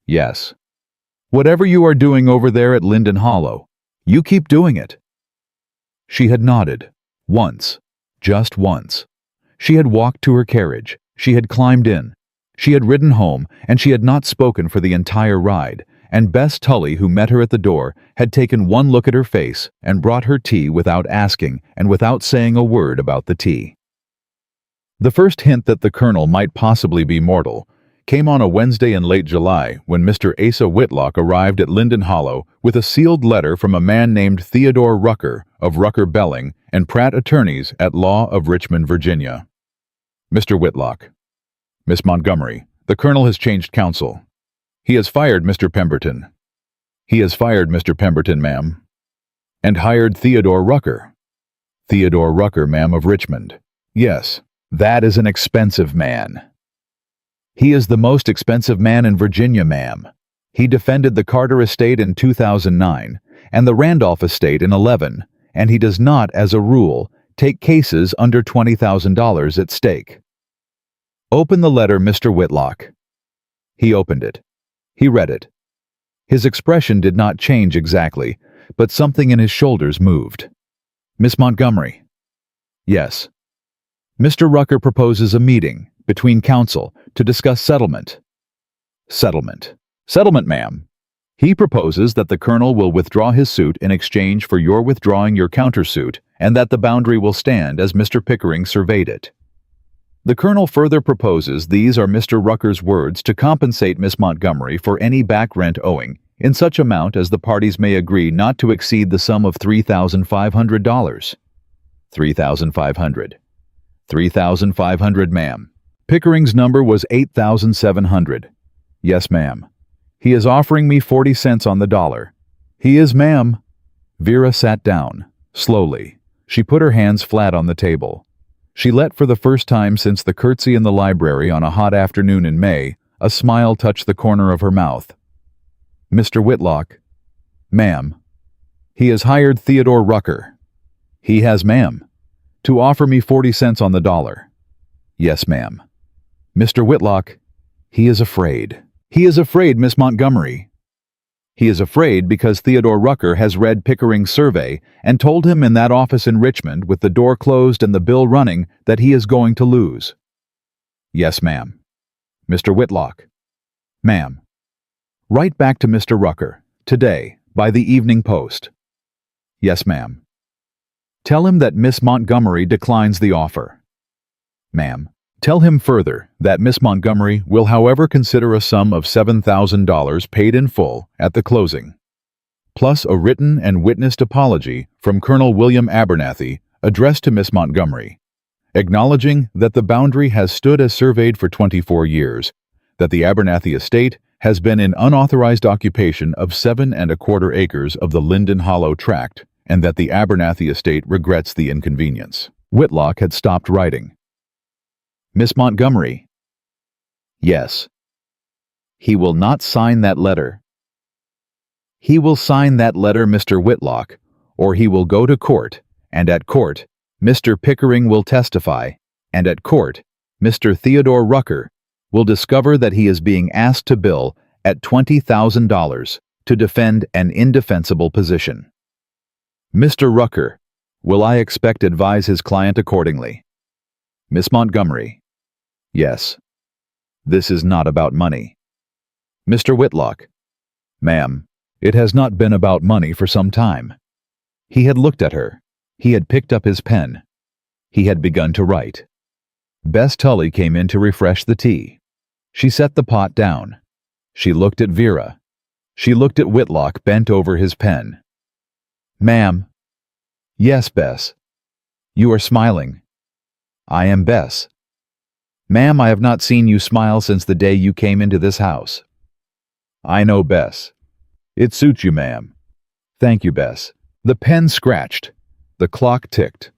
S1: "Yes." "Whatever you are doing over there at Linden Hollow, you keep doing it." She had nodded. Once. Just once. She had walked to her carriage. She had climbed in. She had ridden home, and she had not spoken for the entire ride, and Bess Tully, who met her at the door, had taken one look at her face and brought her tea without asking and without saying a word about the tea. The first hint that the Colonel might possibly be mortal came on a Wednesday in late July when Mr. Asa Whitlock arrived at Linden Hollow with a sealed letter from a man named Theodore Rucker of Rucker Belling and Pratt Attorneys at Law of Richmond, Virginia. Mr. Whitlock. Miss Montgomery, the Colonel has changed counsel. He has fired Mr. Pemberton. He has fired Mr. Pemberton, ma'am. And hired Theodore Rucker. Theodore Rucker, ma'am, of Richmond. Yes, that is an expensive man. He is the most expensive man in Virginia, ma'am. He defended the Carter estate in 2009 and the Randolph estate in 11, and he does not, as a rule, take cases under $20,000 at stake. Open the letter, Mr. Whitlock. He opened it. He read it. His expression did not change exactly, but something in his shoulders moved. Miss Montgomery. Yes. Mr. Rucker proposes a meeting between counsel to discuss settlement. Settlement. Settlement, ma'am. He proposes that the Colonel will withdraw his suit in exchange for your withdrawing your countersuit and that the boundary will stand as Mr. Pickering surveyed it. The Colonel further proposes these are Mr. Rucker's words to compensate Miss Montgomery for any back rent owing in such amount as the parties may agree not to exceed the sum of $3,500. $3,500. $3,500, ma'am. Pickering's number was $8,700. Yes, ma'am. He is offering me 40 cents on the dollar. He is, ma'am. Vera sat down, slowly. She put her hands flat on the table. She let, for the first time since the curtsy in the library on a hot afternoon in May, a smile touch the corner of her mouth. Mr. Whitlock. Ma'am. He has hired Theodore Rucker. He has, ma'am. To offer me 40 cents on the dollar. Yes, ma'am. Mr. Whitlock. He is afraid. He is afraid, Miss Montgomery. He is afraid because Theodore Rucker has read Pickering's survey and told him in that office in Richmond with the door closed and the bill running that he is going to lose. Yes, ma'am. Mr. Whitlock. Ma'am. Write back to Mr. Rucker, today, by the evening post. Yes, ma'am. Tell him that Miss Montgomery declines the offer. Ma'am. Tell him further that Miss Montgomery will however consider a sum of $7,000 paid in full at the closing, plus a written and witnessed apology from Colonel William Abernathy addressed to Miss Montgomery, acknowledging that the boundary has stood as surveyed for 24 years, that the Abernathy estate has been in unauthorized occupation of 7¼ acres of the Linden Hollow tract, and that the Abernathy estate regrets the inconvenience. Whitlock had stopped writing. Miss Montgomery. Yes. He will not sign that letter. He will sign that letter, Mr. Whitlock, or he will go to court, and at court, Mr. Pickering will testify, and at court, Mr. Theodore Rucker will discover that he is being asked to bill at $20,000 to defend an indefensible position. Mr. Rucker, will I expect advise his client accordingly? Miss Montgomery. Yes. This is not about money. Mr. Whitlock. Ma'am, it has not been about money for some time. He had looked at her. He had picked up his pen. He had begun to write. Bess Tully came in to refresh the tea. She set the pot down. She looked at Vera. She looked at Whitlock bent over his pen. Ma'am. Yes, Bess. You are smiling. I am Bess. Ma'am, I have not seen you smile since the day you came into this house. I know, Bess. It suits you, ma'am. Thank you, Bess. The pen scratched. The clock ticked.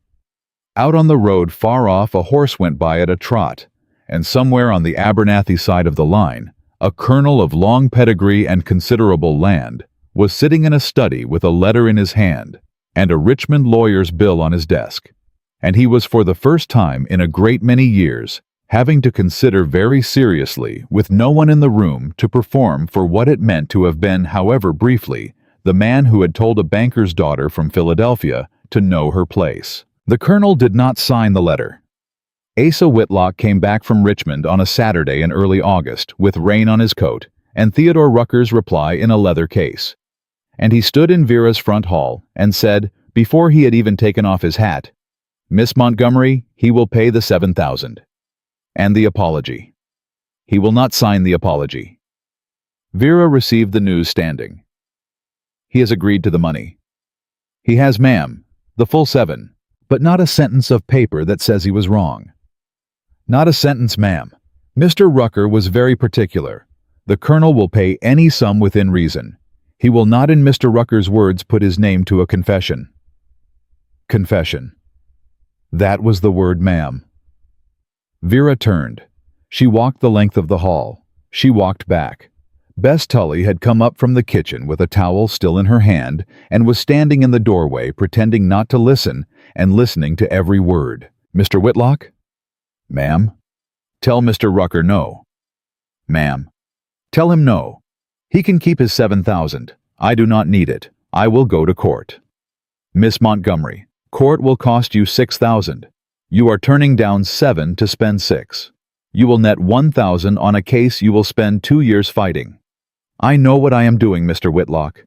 S1: Out on the road far off a horse went by at a trot, and somewhere on the Abernathy side of the line, a colonel of long pedigree and considerable land was sitting in a study with a letter in his hand and a Richmond lawyer's bill on his desk, and he was for the first time in a great many years having to consider very seriously, with no one in the room to perform for what it meant to have been, however briefly, the man who had told a banker's daughter from Philadelphia to know her place. The colonel did not sign the letter. Asa Whitlock came back from Richmond on a Saturday in early August with rain on his coat and Theodore Rucker's reply in a leather case. And he stood in Vera's front hall and said, before he had even taken off his hat, Miss Montgomery, he will pay the $7,000. And the apology. He will not sign the apology. Vera received the news standing. He has agreed to the money. He has, ma'am, the full 7, but not a sentence of paper that says he was wrong. Not a sentence, ma'am. Mr. Rucker was very particular. The Colonel will pay any sum within reason. He will not, in Mr. Rucker's words, put his name to a confession. Confession. That was the word, ma'am. Vera turned. She walked the length of the hall. She walked back. Bess Tully had come up from the kitchen with a towel still in her hand and was standing in the doorway pretending not to listen and listening to every word. Mr. Whitlock? Ma'am? Tell Mr. Rucker no. Ma'am? Tell him no. He can keep his 7,000. I do not need it. I will go to court. Miss Montgomery, court will cost you 6,000. You are turning down 7 to spend 6. You will net 1,000 on a case you will spend 2 years fighting. I know what I am doing, Mr. Whitlock.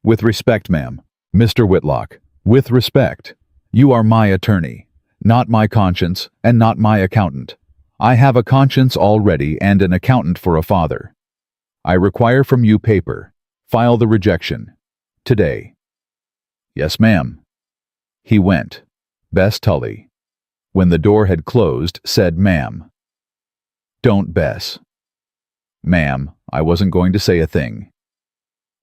S1: With respect, ma'am. Mr. Whitlock, with respect. You are my attorney, not my conscience and not my accountant. I have a conscience already and an accountant for a father. I require from you paper. File the rejection. Today. Yes, ma'am. He went. Bess Tully, when the door had closed, said, ma'am. Don't, Bess. Ma'am, I wasn't going to say a thing.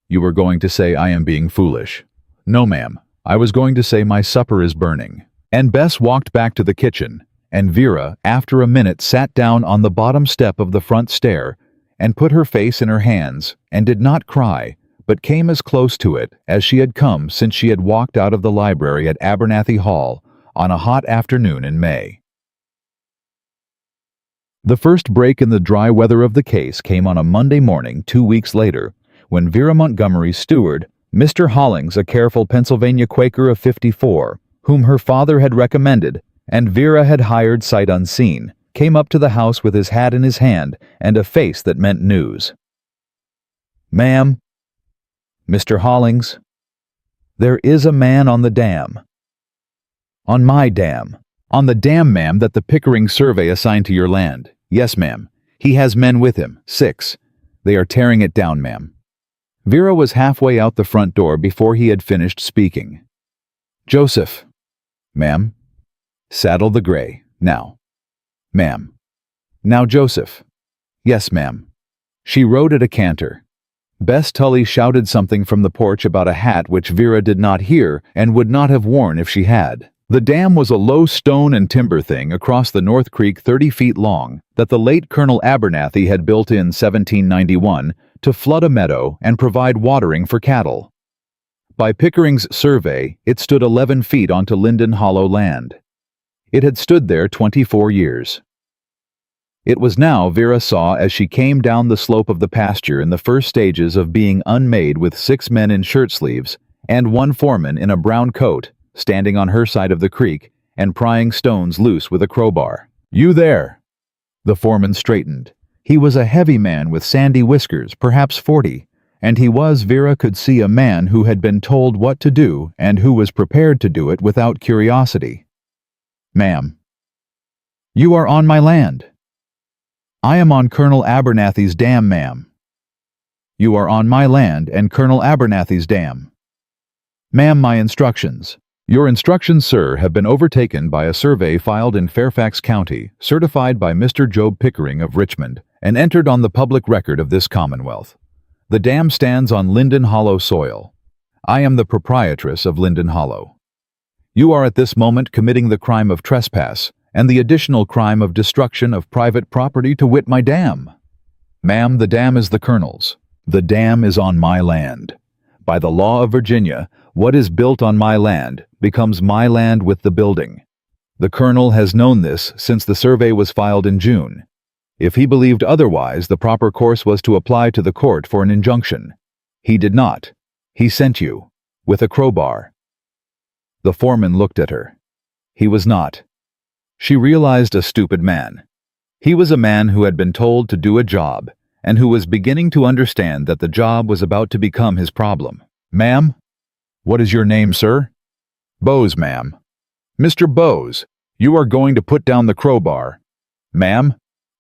S1: You were going to say I am being foolish. No, ma'am, I was going to say my supper is burning. And Bess walked back to the kitchen, and Vera, after a minute, sat down on the bottom step of the front stair and put her face in her hands and did not cry, but came as close to it as she had come since she had walked out of the library at Abernathy Hall on a hot afternoon in May. The first break in the dry weather of the case came on a Monday morning 2 weeks later, when Vera Montgomery's steward, Mr. Hollings, a careful Pennsylvania Quaker of 54, whom her father had recommended, and Vera had hired sight unseen, came up to the house with his hat in his hand and a face that meant news. Ma'am. Mr. Hollings. There is a man on the dam. On my dam. On the dam, ma'am, that the Pickering survey assigned to your land. Yes, ma'am. He has men with him, 6. They are tearing it down, ma'am. Vera was halfway out the front door before he had finished speaking. Joseph. Ma'am. Saddle the gray, now. Ma'am. Now, Joseph. Yes, ma'am. She rode at a canter. Bess Tully shouted something from the porch about a hat which Vera did not hear and would not have worn if she had. The dam was a low stone and timber thing across the North Creek 30 feet long that the late Colonel Abernathy had built in 1791 to flood a meadow and provide watering for cattle. By Pickering's survey, it stood 11 feet onto Linden Hollow land. It had stood there 24 years. It was now, Vera saw as she came down the slope of the pasture in the first stages of being unmade with 6 men in shirt sleeves and 1 foreman in a brown coat, standing on her side of the creek and prying stones loose with a crowbar. You there! The foreman straightened. He was a heavy man with sandy whiskers, perhaps 40, and he was, Vera could see, a man who had been told what to do and who was prepared to do it without curiosity. Ma'am. You are on my land. I am on Colonel Abernathy's dam, ma'am. You are on my land and Colonel Abernathy's dam. Ma'am, my instructions. Your instructions, sir, have been overtaken by a survey filed in Fairfax County, certified by Mr. Job Pickering of Richmond, and entered on the public record of this Commonwealth. The dam stands on Linden Hollow soil. I am the proprietress of Linden Hollow. You are at this moment committing the crime of trespass, and the additional crime of destruction of private property, to wit my dam. Ma'am, the dam is the Colonel's. The dam is on my land. By the law of Virginia, what is built on my land becomes my land with the building. The Colonel has known this since the survey was filed in June. If he believed otherwise, the proper course was to apply to the court for an injunction. He did not. He sent you, with a crowbar. The foreman looked at her. He was not. She realized a stupid man. He was a man who had been told to do a job, and who was beginning to understand that the job was about to become his problem. Ma'am? What is your name, sir? Bowes, ma'am. Mr. Bowes, you are going to put down the crowbar. Ma'am,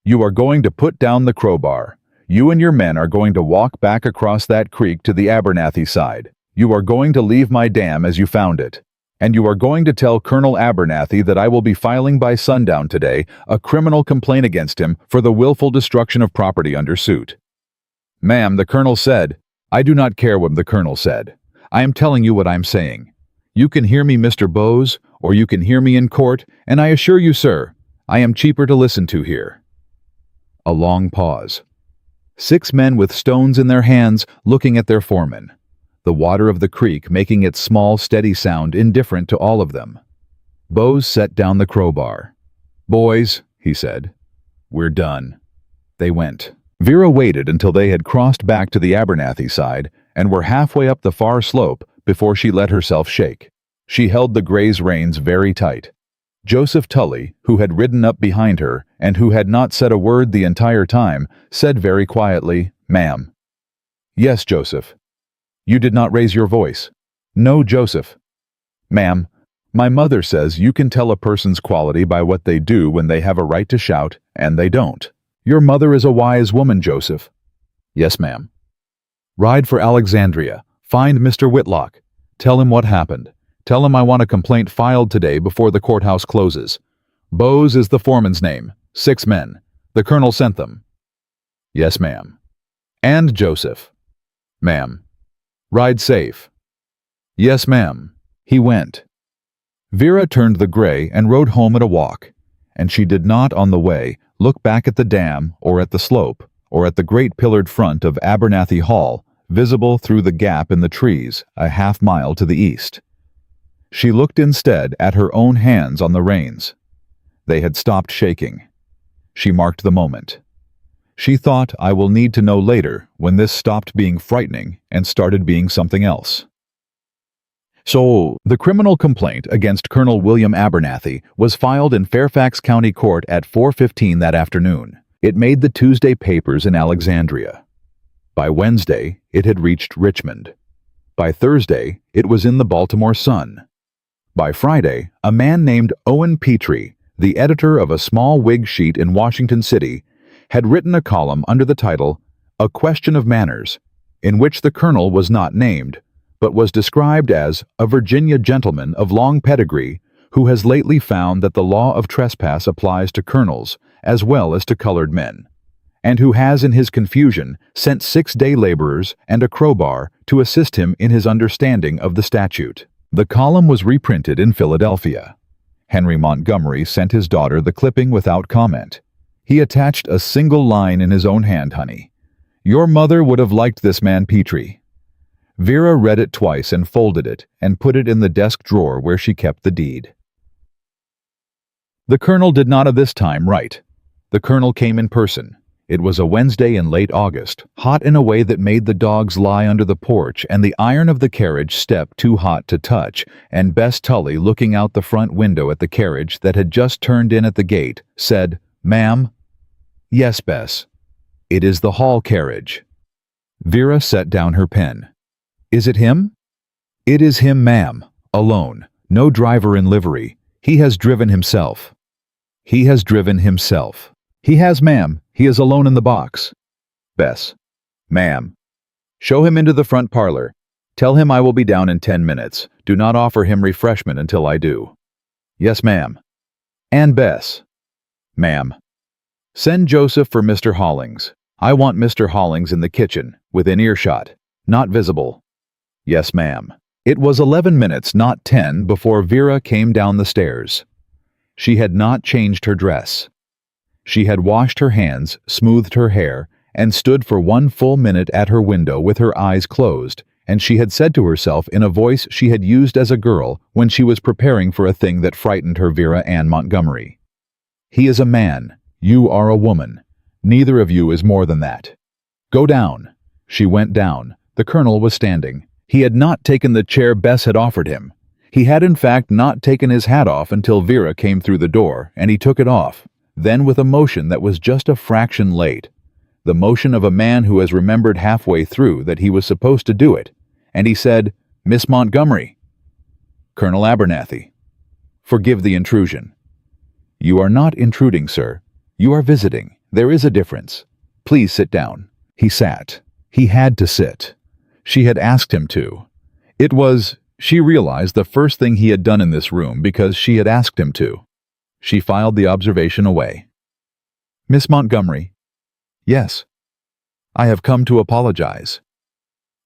S1: You are going to put down the crowbar. You and your men are going to walk back across that creek to the Abernathy side. You are going to leave my dam as you found it. And you are going to tell Colonel Abernathy that I will be filing by sundown today a criminal complaint against him for the willful destruction of property under suit." "Ma'am," the colonel said. "I do not care what the colonel said. I am telling you what I am saying. You can hear me, Mr. Bowes, or you can hear me in court, and I assure you, sir, I am cheaper to listen to here." A long pause. 6 men with stones in their hands looking at their foreman, the water of the creek making its small, steady sound indifferent to all of them. Bowes set down the crowbar. "Boys," he said, "we're done." They went. Vera waited until they had crossed back to the Abernathy side and were halfway up the far slope before she let herself shake. She held the gray's reins very tight. Joseph Tully, who had ridden up behind her and who had not said a word the entire time, said very quietly, "Ma'am." "Yes, Joseph." "You did not raise your voice." "No, Joseph." "Ma'am, my mother says you can tell a person's quality by what they do when they have a right to shout, and they don't. Your mother is a wise woman, Joseph." "Yes, ma'am." "Ride for Alexandria. Find Mr. Whitlock. Tell him what happened. Tell him I want a complaint filed today before the courthouse closes. Bowes is the foreman's name. 6 men. The colonel sent them." "Yes, ma'am." "And Joseph." "Ma'am." "Ride safe." "Yes, ma'am." He went. Vera turned the gray and rode home at a walk, and she did not on the way look back at the dam or at the slope or at the great pillared front of Abernathy Hall, visible through the gap in the trees a half-mile to the east. She looked instead at her own hands on the reins. They had stopped shaking. She marked the moment. She thought, I will need to know later when this stopped being frightening and started being something else. So, the criminal complaint against Colonel William Abernathy was filed in Fairfax County Court at 4:15 that afternoon. It made the Tuesday papers in Alexandria. By Wednesday, it had reached Richmond. By Thursday, it was in the Baltimore Sun. By Friday, a man named Owen Petrie, the editor of a small Whig sheet in Washington City, had written a column under the title, "A Question of Manners," in which the colonel was not named, but was described as a Virginia gentleman of long pedigree who has lately found that the law of trespass applies to colonels as well as to colored men, and who has in his confusion sent 6 day laborers and a crowbar to assist him in his understanding of the statute. The column was reprinted in Philadelphia. Henry Montgomery sent his daughter the clipping without comment. He attached a single line in his own hand, "Honey, your mother would have liked this man Petrie." Vera read it twice and folded it and put it in the desk drawer where she kept the deed. The colonel did not at this time write. The colonel came in person. It was a Wednesday in late August, hot in a way that made the dogs lie under the porch and the iron of the carriage step too hot to touch, and Bess Tully, looking out the front window at the carriage that had just turned in at the gate, said, "Ma'am?" "Yes, Bess." "It is the Hall carriage." Vera set down her pen. "Is it him?" "It is him, ma'am. Alone. No driver in livery. He has driven himself." "He has driven himself." "He has, ma'am. He is alone in the box." Bess. "Ma'am." "Show him into the front parlor. Tell him I will be down in 10 minutes. Do not offer him refreshment until I do." "Yes, ma'am." "And Bess." "Ma'am." "Send Joseph for Mr. Hollings. I want Mr. Hollings in the kitchen, within earshot. Not visible." "Yes, ma'am." It was 11 minutes, not 10, before Vera came down the stairs. She had not changed her dress. She had washed her hands, smoothed her hair, and stood for 1 full minute at her window with her eyes closed, and she had said to herself in a voice she had used as a girl when she was preparing for a thing that frightened her, Vera Ann Montgomery, "He is a man. You are a woman. Neither of you is more than that. Go down." She went down. The colonel was standing. He had not taken the chair Bess had offered him. He had in fact not taken his hat off until Vera came through the door, and he took it off, then with a motion that was just a fraction late. The motion of a man who has remembered halfway through that he was supposed to do it, and he said, "Miss Montgomery." "Colonel Abernathy." "Forgive the intrusion." "You are not intruding, sir. You are visiting. There is a difference. Please sit down. He sat. He had to sit. She had asked him to. She realized the first thing he had done in this room because she had asked him to. She filed the observation away. Miss Montgomery? Yes. I have come to apologize.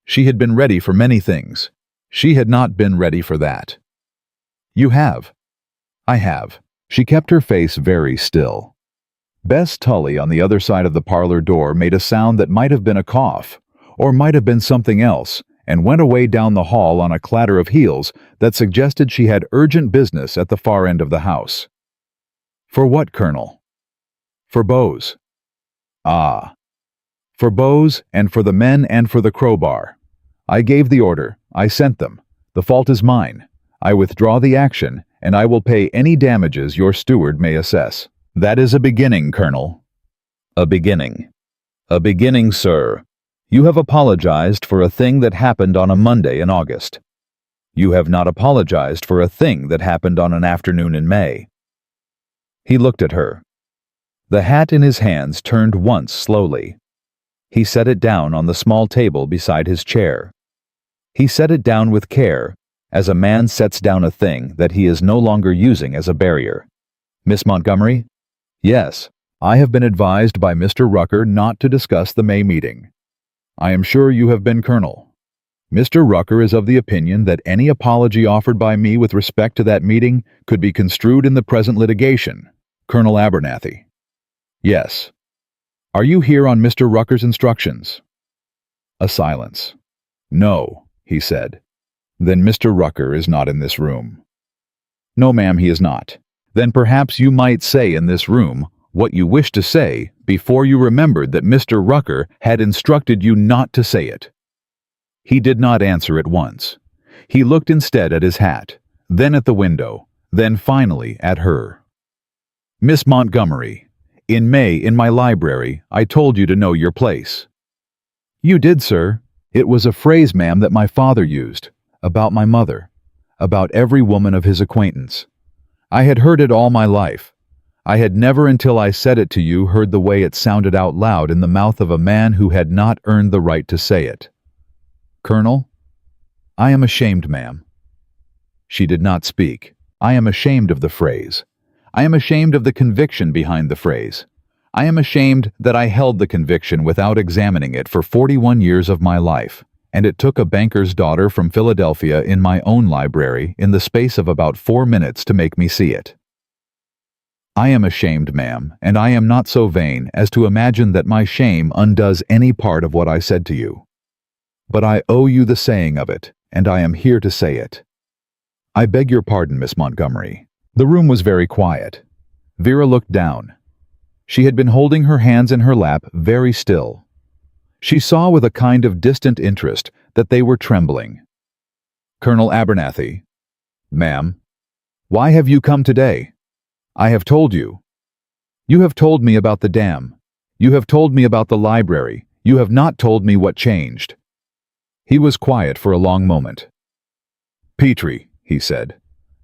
S1: She had been ready for many things. She had not been ready for that. You have. I have. She kept her face very still. Bess Tully on the other side of the parlor door made a sound that might have been a cough, or might have been something else, and went away down the hall on a clatter of heels that suggested she had urgent business at the far end of the house. For what, Colonel? For Bose. Ah. For Bose, and for the men, and for the crowbar. I gave the order. I sent them. The fault is mine. I withdraw the action, and I will pay any damages your steward may assess. That is a beginning, Colonel. A beginning. A beginning, sir. You have apologized for a thing that happened on a Monday in August. You have not apologized for a thing that happened on an afternoon in May. He looked at her. The hat in his hands turned once slowly. He set it down on the small table beside his chair. He set it down with care, as a man sets down a thing that he is no longer using as a barrier. Miss Montgomery? Yes, I have been advised by Mr. Rucker not to discuss the May meeting. I am sure you have been, Colonel. Mr. Rucker is of the opinion that any apology offered by me with respect to that meeting could be construed in the present litigation. Colonel Abernathy. Yes. Are you here on Mr. Rucker's instructions? A silence. No, he said. Then Mr. Rucker is not in this room. No, ma'am, he is not. Then perhaps you might say in this room what you wished to say before you remembered that Mr. Rucker had instructed you not to say it. He did not answer at once. He looked instead at his hat, then at the window, then finally at her. Miss Montgomery, in May in my library I told you to know your place. You did, sir. It was a phrase, ma'am, that my father used, about my mother, about every woman of his acquaintance. I had heard it all my life. I had never until I said it to you heard the way it sounded out loud in the mouth of a man who had not earned the right to say it. Colonel, I am ashamed, ma'am. She did not speak. I am ashamed of the phrase. I am ashamed of the conviction behind the phrase. I am ashamed that I held the conviction without examining it for 41 years of my life, and it took a banker's daughter from Philadelphia in my own library in the space of about 4 minutes to make me see it. I am ashamed, ma'am, and I am not so vain as to imagine that my shame undoes any part of what I said to you. But I owe you the saying of it, and I am here to say it. I beg your pardon, Miss Montgomery. The room was very quiet. Vera looked down. She had been holding her hands in her lap very still. She saw with a kind of distant interest that they were trembling. Colonel Abernathy. Ma'am. Why have you come today? I have told you. You have told me about the dam. You have told me about the library. You have not told me what changed. He was quiet for a long moment. Petrie, he said.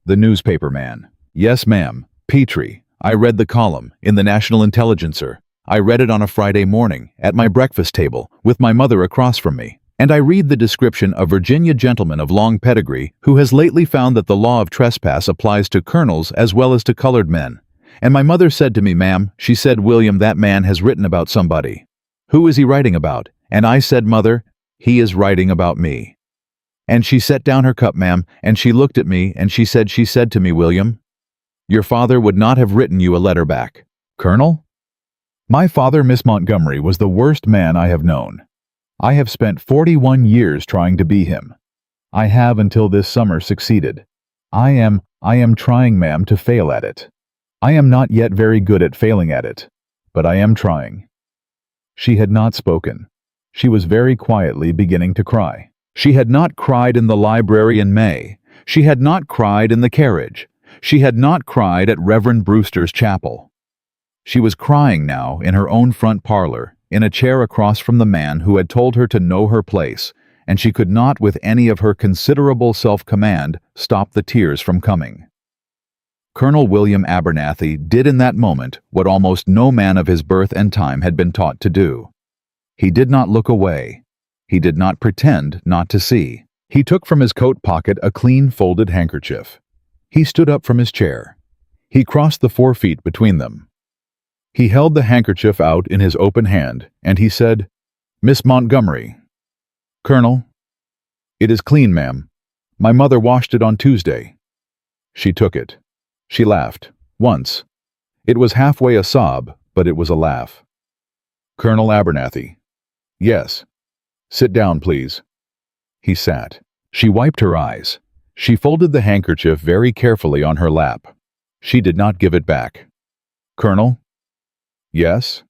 S1: The newspaper man. Yes, ma'am, Petrie. I read the column in the National Intelligencer. I read it on a Friday morning at my breakfast table with my mother across from me. And I read the description of Virginia gentleman of long pedigree who has lately found that the law of trespass applies to colonels as well as to colored men. And my mother said to me, ma'am, she said, William, that man has written about somebody. Who is he writing about? And I said, mother, he is writing about me. And she set down her cup, ma'am, and she looked at me, and she said to me, William, your father would not have written you a letter back. Colonel? My father, Miss Montgomery, was the worst man I have known. I have spent 41 years trying to be him. I have until this summer succeeded. I am trying, ma'am, to fail at it. I am not yet very good at failing at it, but I am trying. She had not spoken. She was very quietly beginning to cry. She had not cried in the library in May. She had not cried in the carriage. She had not cried at Reverend Brewster's chapel. She was crying now in her own front parlor, in a chair across from the man who had told her to know her place, and she could not with any of her considerable self-command stop the tears from coming. Colonel William Abernathy did in that moment what almost no man of his birth and time had been taught to do. He did not look away. He did not pretend not to see. He took from his coat pocket a clean folded handkerchief. He stood up from his chair. He crossed the 4 feet between them. He held the handkerchief out in his open hand, and he said, "Miss Montgomery." "Colonel." "It is clean, ma'am. My mother washed it on Tuesday." She took it. She laughed. Once. It was halfway a sob, but it was a laugh. "Colonel Abernathy." "Yes." "Sit down, please." He sat. She wiped her eyes. She folded the handkerchief very carefully on her lap. She did not give it back. "Colonel?" "Yes?"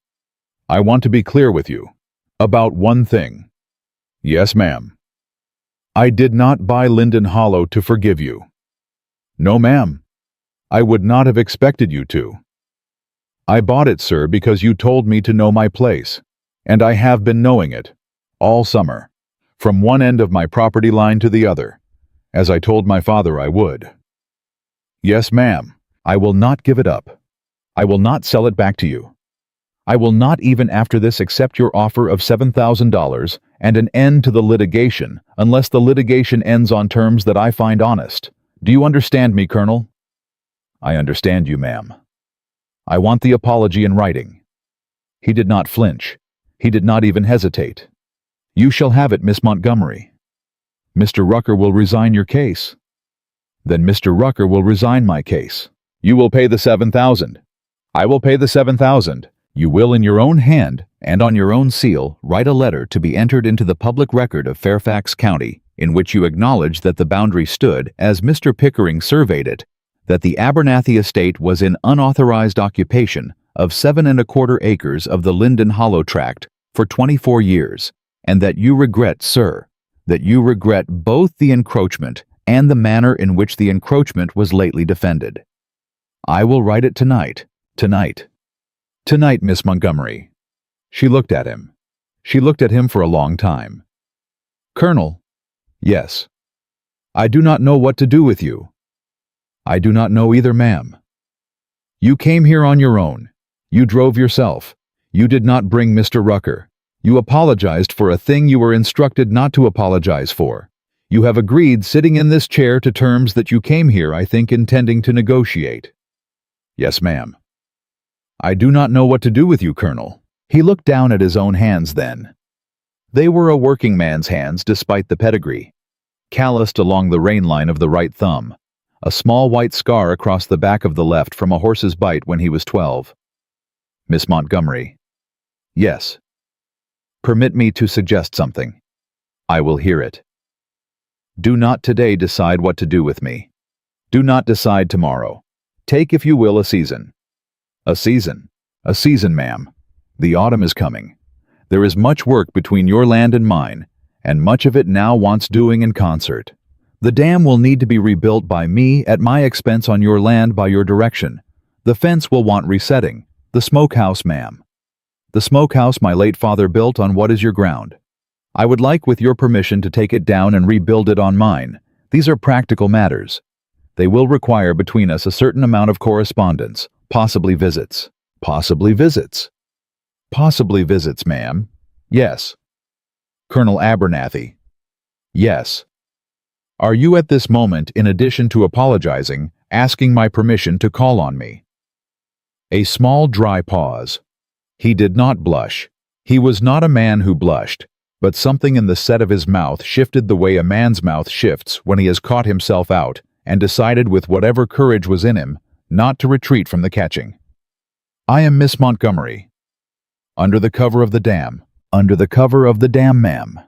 S1: "I want to be clear with you. About one thing." "Yes, ma'am." "I did not buy Linden Hollow to forgive you." "No, ma'am. I would not have expected you to." "I bought it, sir, because you told me to know my place, and I have been knowing it, all summer, from one end of my property line to the other, as I told my father I would." "Yes, ma'am. I will not give it up. I will not sell it back to you. I will not even after this accept your offer of $7,000 and an end to the litigation unless the litigation ends on terms that I find honest. Do you understand me, Colonel?" "I understand you, ma'am." "I want the apology in writing." He did not flinch. He did not even hesitate. "You shall have it, Miss Montgomery." "Mr. Rucker will resign your case." "Then Mr. Rucker will resign my case." "You will pay the $7,000. "I will pay the $7,000. "You will in your own hand and on your own seal write a letter to be entered into the public record of Fairfax County, in which you acknowledge that the boundary stood as Mr. Pickering surveyed it, that the Abernathy estate was in unauthorized occupation of 7¼ acres of the Linden Hollow tract for 24 years, and that you regret, sir, that you regret both the encroachment and the manner in which the encroachment was lately defended. I will write it tonight. Tonight, Miss Montgomery." She looked at him. She looked at him for a long time. "Colonel." "Yes." "I do not know what to do with you." "I do not know either, ma'am." "You came here on your own. You drove yourself. You did not bring Mr. Rucker. You apologized for a thing you were instructed not to apologize for. You have agreed sitting in this chair to terms that you came here, I think, intending to negotiate." "Yes, ma'am." "I do not know what to do with you, Colonel." He looked down at his own hands then. They were a working man's hands despite the pedigree. Calloused along the rein line of the right thumb, a small white scar across the back of the left from a horse's bite when he was 12. "Miss Montgomery." "Yes." "Permit me to suggest something." "I will hear it." "Do not today decide what to do with me. Do not decide tomorrow. Take, if you will, a season." "A season? A season, ma'am. The autumn is coming. There is much work between your land and mine, and much of it now wants doing in concert. The dam will need to be rebuilt by me at my expense on your land by your direction. The fence will want resetting. The smokehouse, ma'am. The smokehouse my late father built on what is your ground. I would like, with your permission, to take it down and rebuild it on mine. These are practical matters. They will require between us a certain amount of correspondence, possibly visits." "Possibly visits?" "Possibly visits, ma'am. Yes." "Colonel Abernathy." "Yes." "Are you at this moment, in addition to apologizing, asking my permission to call on me?" A small dry pause. He did not blush. He was not a man who blushed, but something in the set of his mouth shifted the way a man's mouth shifts when he has caught himself out and decided, with whatever courage was in him, not to retreat from the catching. "I am Miss Montgomery." "Under the cover of the dam." "Under the cover of the dam, ma'am."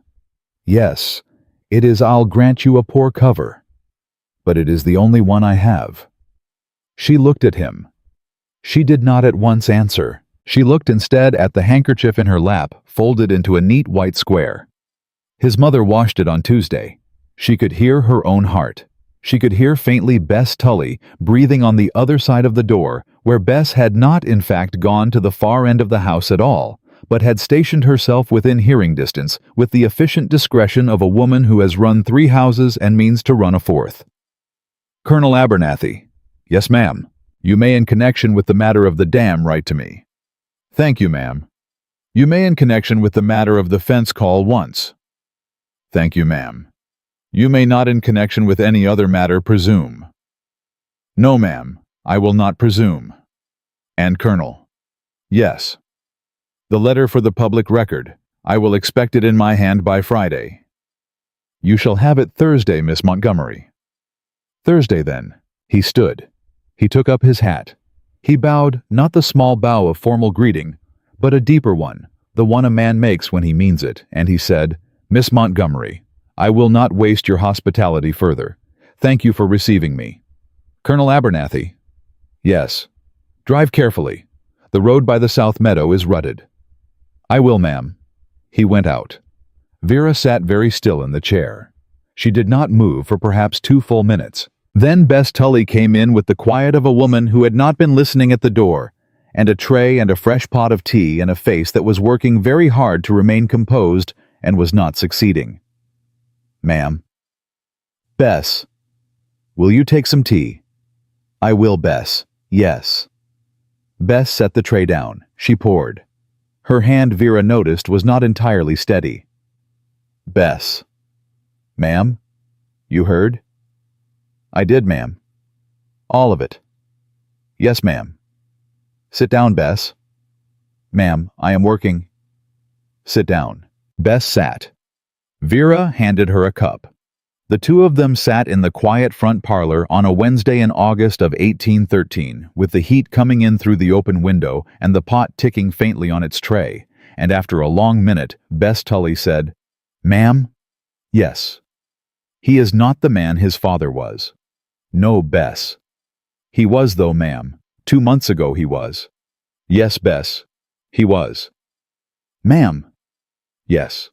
S1: "Yes, it is. I'll grant you a poor cover, but it is the only one I have." She looked at him. She did not at once answer. She looked instead at the handkerchief in her lap, folded into a neat white square. His mother washed it on Tuesday. She could hear her own heart. She could hear faintly Bess Tully breathing on the other side of the door, where Bess had not in fact gone to the far end of the house at all, but had stationed herself within hearing distance with the efficient discretion of a woman who has run 3 houses and means to run a 4th. "Colonel Abernathy." Yes, ma'am. You may in connection with the matter of the dam write to me. Thank you, ma'am. You may in connection with the matter of the fence call once. Thank you, ma'am. You may not in connection with any other matter presume. No, ma'am, I will not presume. And Colonel. Yes. The letter for the public record. I will expect it in my hand by Friday. You shall have it Thursday, Miss Montgomery. Thursday, then. He stood. He took up his hat. He bowed, not the small bow of formal greeting, but a deeper one, the one a man makes when he means it, and he said, Miss Montgomery, I will not waste your hospitality further. Thank you for receiving me. Colonel Abernathy? Yes. Drive carefully. The road by the South Meadow is rutted. I will, ma'am. He went out. Vera sat very still in the chair. She did not move for perhaps 2 full minutes. Then Bess Tully came in with the quiet of a woman who had not been listening at the door, and a tray and a fresh pot of tea and a face that was working very hard to remain composed and was not succeeding. Ma'am. Bess. Will you take some tea? I will, Bess. Yes. Bess set the tray down. She poured. Her hand, Vera noticed, was not entirely steady. Bess. Ma'am? You heard? I did, ma'am. All of it. Yes, ma'am. Sit down, Bess. Ma'am, I am working. Sit down. Bess sat. Vera handed her a cup. The two of them sat in the quiet front parlor on a Wednesday in August of 1813, with the heat coming in through the open window and the pot ticking faintly on its tray, and after a long minute, Bess Tully said, Ma'am? Yes. He is not the man his father was. No, Bess. He was, though, ma'am. 2 months ago he was. Yes, Bess. He was. Ma'am. Yes.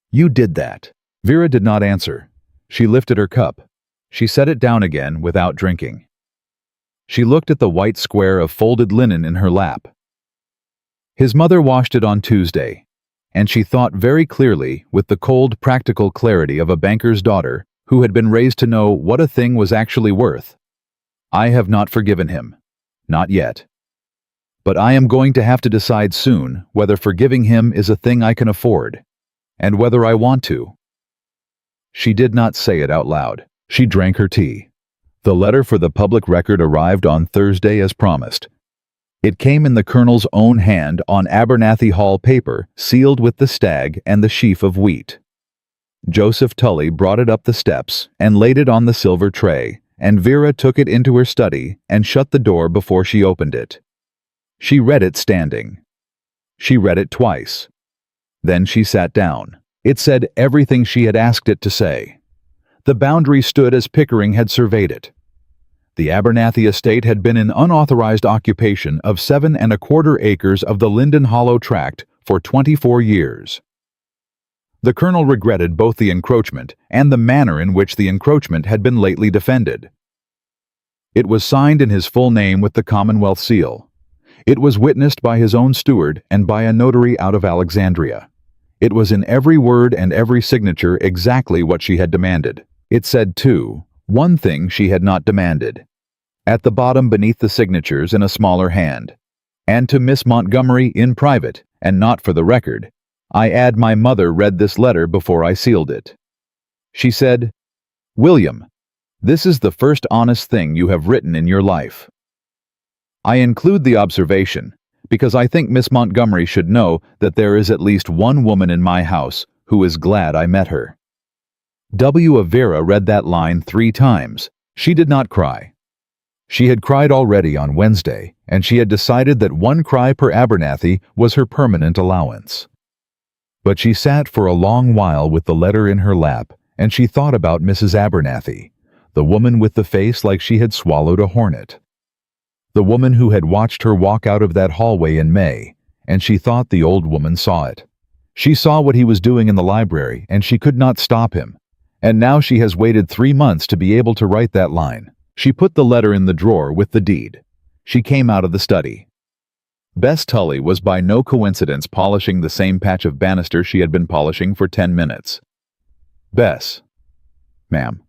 S1: You did that. Vera did not answer. She lifted her cup. She set it down again without drinking. She looked at the white square of folded linen in her lap. His mother washed it on Tuesday, and she thought very clearly, with the cold, practical clarity of a banker's daughter who had been raised to know what a thing was actually worth. I have not forgiven him. Not yet. But I am going to have to decide soon whether forgiving him is a thing I can afford, and whether I want to. She did not say it out loud. She drank her tea. The letter for the public record arrived on Thursday as promised. It came in the Colonel's own hand on Abernathy Hall paper, sealed with the stag and the sheaf of wheat. Joseph Tully brought it up the steps and laid it on the silver tray, and Vera took it into her study and shut the door before she opened it. She read it standing. She read it twice. Then she sat down. It said everything she had asked it to say. The boundary stood as Pickering had surveyed it. The Abernathy estate had been in unauthorized occupation of 7 1/4 acres of the Linden Hollow tract for 24 years. The Colonel regretted both the encroachment and the manner in which the encroachment had been lately defended. It was signed in his full name with the Commonwealth seal. It was witnessed by his own steward and by a notary out of Alexandria. It was in every word and every signature exactly what she had demanded. It said, too, one thing she had not demanded. At the bottom beneath the signatures in a smaller hand, and to Miss Montgomery in private, and not for the record, I add my mother read this letter before I sealed it. She said, William, this is the first honest thing you have written in your life. I include the observation because I think Miss Montgomery should know that there is at least one woman in my house who is glad I met her. W. of Vera read that line 3 times. She did not cry. She had cried already on Wednesday, and she had decided that 1 cry per Abernathy was her permanent allowance. But she sat for a long while with the letter in her lap, and she thought about Mrs. Abernathy, the woman with the face like she had swallowed a hornet. The woman who had watched her walk out of that hallway in May, and she thought the old woman saw it. She saw what he was doing in the library, and she could not stop him. And now she has waited 3 months to be able to write that line. She put the letter in the drawer with the deed. She came out of the study. Bess Tully was by no coincidence polishing the same patch of banister she had been polishing for 10 minutes. Bess. Ma'am.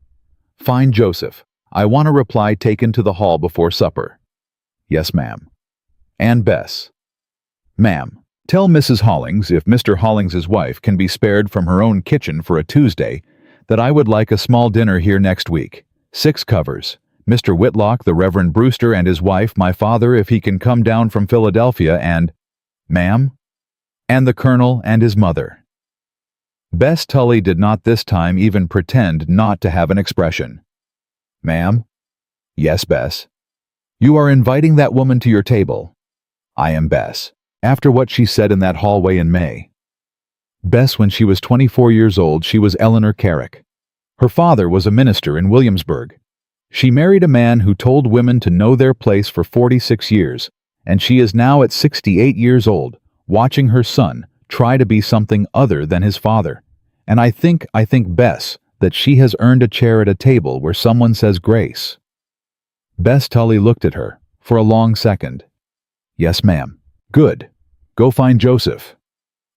S1: Find Joseph. I want a reply taken to the hall before supper. Yes, ma'am. And Bess. Ma'am, tell Mrs. Hollings if Mr. Hollings's wife can be spared from her own kitchen for a Tuesday, that I would like a small dinner here next week. 6 covers. Mr. Whitlock, the Reverend Brewster, and his wife, my father, if he can come down from Philadelphia, and— Ma'am? And the Colonel and his mother. Bess Tully did not this time even pretend not to have an expression. Ma'am? Yes, Bess. You are inviting that woman to your table. I am Bess. After what she said in that hallway in May. Bess, when she was 24 years old, she was Eleanor Carrick. Her father was a minister in Williamsburg. She married a man who told women to know their place for 46 years, and she is now at 68 years old, watching her son try to be something other than his father. And I think, Bess, that she has earned a chair at a table where someone says grace. Bess Tully looked at her for a long second. Yes, ma'am. Good. Go find Joseph.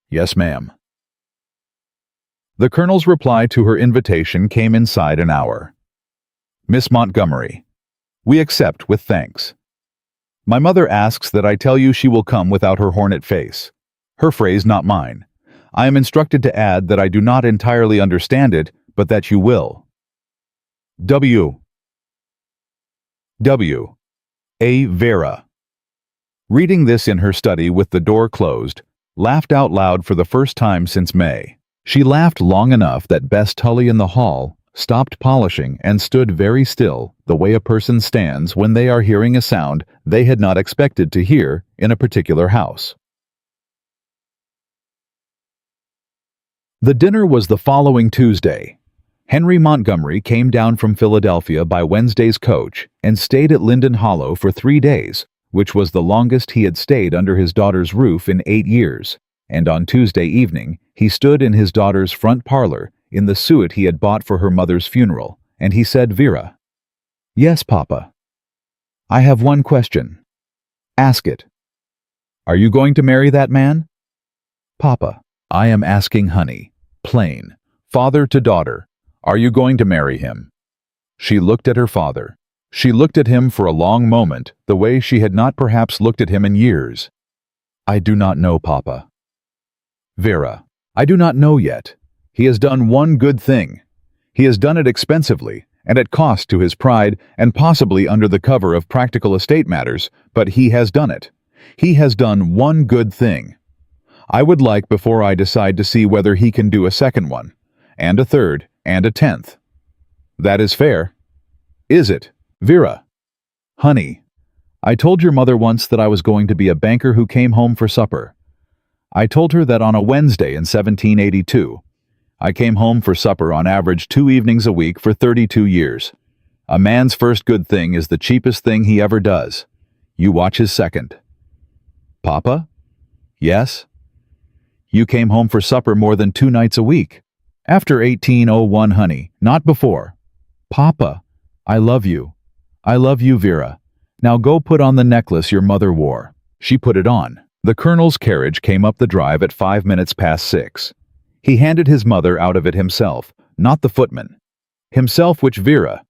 S1: Yes, ma'am. The Colonel's reply to her invitation came inside an hour. Miss Montgomery, we accept with thanks. My mother asks that I tell you she will come without her hornet face. Her phrase, not mine. I am instructed to add that I do not entirely understand it, but that you will. W. A. Vera. Reading this in her study with the door closed, laughed out loud for the first time since May. She laughed long enough that Bess Tully in the hall stopped polishing and stood very still, the way a person stands when they are hearing a sound they had not expected to hear in a particular house. The dinner was the following Tuesday. Henry Montgomery came down from Philadelphia by Wednesday's coach and stayed at Linden Hollow for 3 days, which was the longest he had stayed under his daughter's roof in 8 years, and on Tuesday evening he stood in his daughter's front parlor in the suit he had bought for her mother's funeral, and he said, Vera. Yes, Papa. I have one question. Ask it. Are you going to marry that man? Papa, I am asking honey, plain, father to daughter, are you going to marry him? She looked at her father. She looked at him for a long moment, the way she had not perhaps looked at him in years. I do not know, Papa. Vera, I do not know yet. He has done one good thing. He has done it expensively, and at cost to his pride, and possibly under the cover of practical estate matters, but he has done it. He has done one good thing. I would like, before I decide, to see whether he can do a second one, and a third, and a 10th. That is fair. Is it, Vera? Honey, I told your mother once that I was going to be a banker who came home for supper. I told her that on a Wednesday in 1782. I came home for supper on average 2 evenings a week for 32 years. A man's first good thing is the cheapest thing he ever does. You watch his second. Papa? Yes? You came home for supper more than 2 nights a week. After 1801, honey, not before. Papa, I love you. I love you, Vera. Now go put on the necklace your mother wore. She put it on. The Colonel's carriage came up the drive at 5 minutes past 6. He handed his mother out of it himself, not the footman. Himself, which Vera,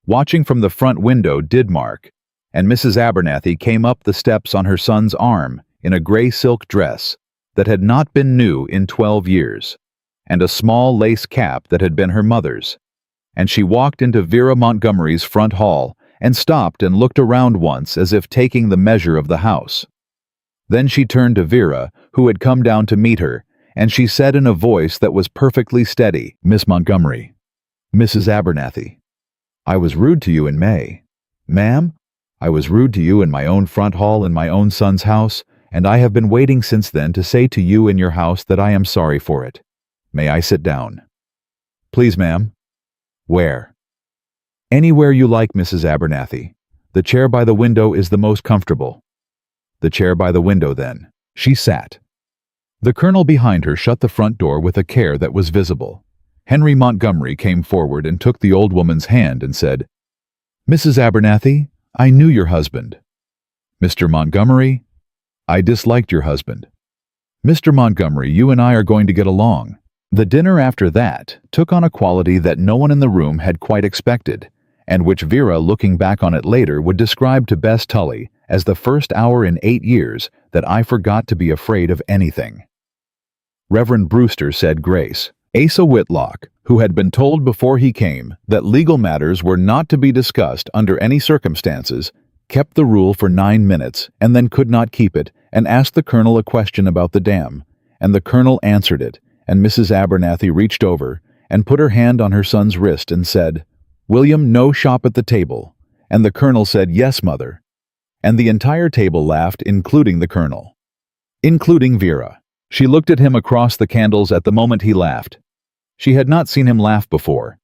S1: watching from the front window, did mark, and Mrs. Abernathy came up the steps on her son's arm in a gray silk dress that had not been new in 12 years, and a small lace cap that had been her mother's, and she walked into Vera Montgomery's front hall and stopped and looked around once as if taking the measure of the house. Then she turned to Vera, who had come down to meet her, and she said in a voice that was perfectly steady, Miss Montgomery, Mrs. Abernathy, I was rude to you in May. Ma'am, I was rude to you in my own front hall in my own son's house, and I have been waiting since then to say to you in your house that I am sorry for it. May I sit down? Please, ma'am. Where? Anywhere you like, Mrs. Abernathy. The chair by the window is the most comfortable. The chair by the window, then. She sat. The Colonel behind her shut the front door with a care that was visible. Henry Montgomery came forward and took the old woman's hand and said, Mrs. Abernathy, I knew your husband. Mr. Montgomery, I disliked your husband. Mr. Montgomery, you and I are going to get along. The dinner after that took on a quality that no one in the room had quite expected, and which Vera, looking back on it later, would describe to Bess Tully as the first hour in 8 years that I forgot to be afraid of anything. Reverend Brewster said grace. Asa Whitlock, who had been told before he came that legal matters were not to be discussed under any circumstances, kept the rule for 9 minutes and then could not keep it and asked the colonel a question about the dam, and the colonel answered it, and Mrs. Abernathy reached over and put her hand on her son's wrist and said, "William, no shop at the table." And the colonel said, "Yes, mother." And the entire table laughed, including the colonel. Including Vera. She looked at him across the candles at the moment he laughed. She had not seen him laugh before.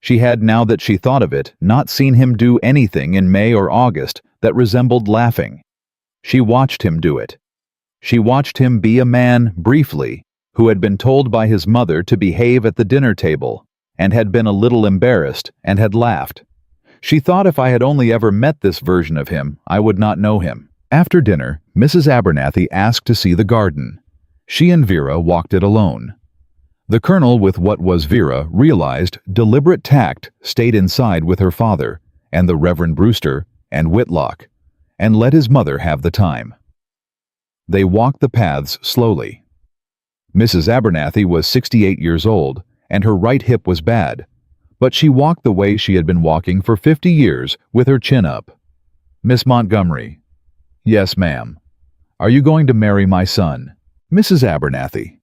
S1: She had, now that she thought of it, not seen him do anything in May or August that resembled laughing. She watched him do it. She watched him be a man, briefly, who had been told by his mother to behave at the dinner table, and had been a little embarrassed, and had laughed. She thought if I had only ever met this version of him, I would not know him. After dinner, Mrs. Abernathy asked to see the garden. She and Vera walked it alone. The colonel, with what was Vera, realized deliberate tact, stayed inside with her father, and the Reverend Brewster, and Whitlock, and let his mother have the time. They walked the paths slowly. Mrs. Abernathy was 68 years old, and her right hip was bad, but she walked the way she had been walking for 50 years with her chin up. "Miss Montgomery." "Yes, ma'am." "Are you going to marry my son?" "Mrs. Abernathy."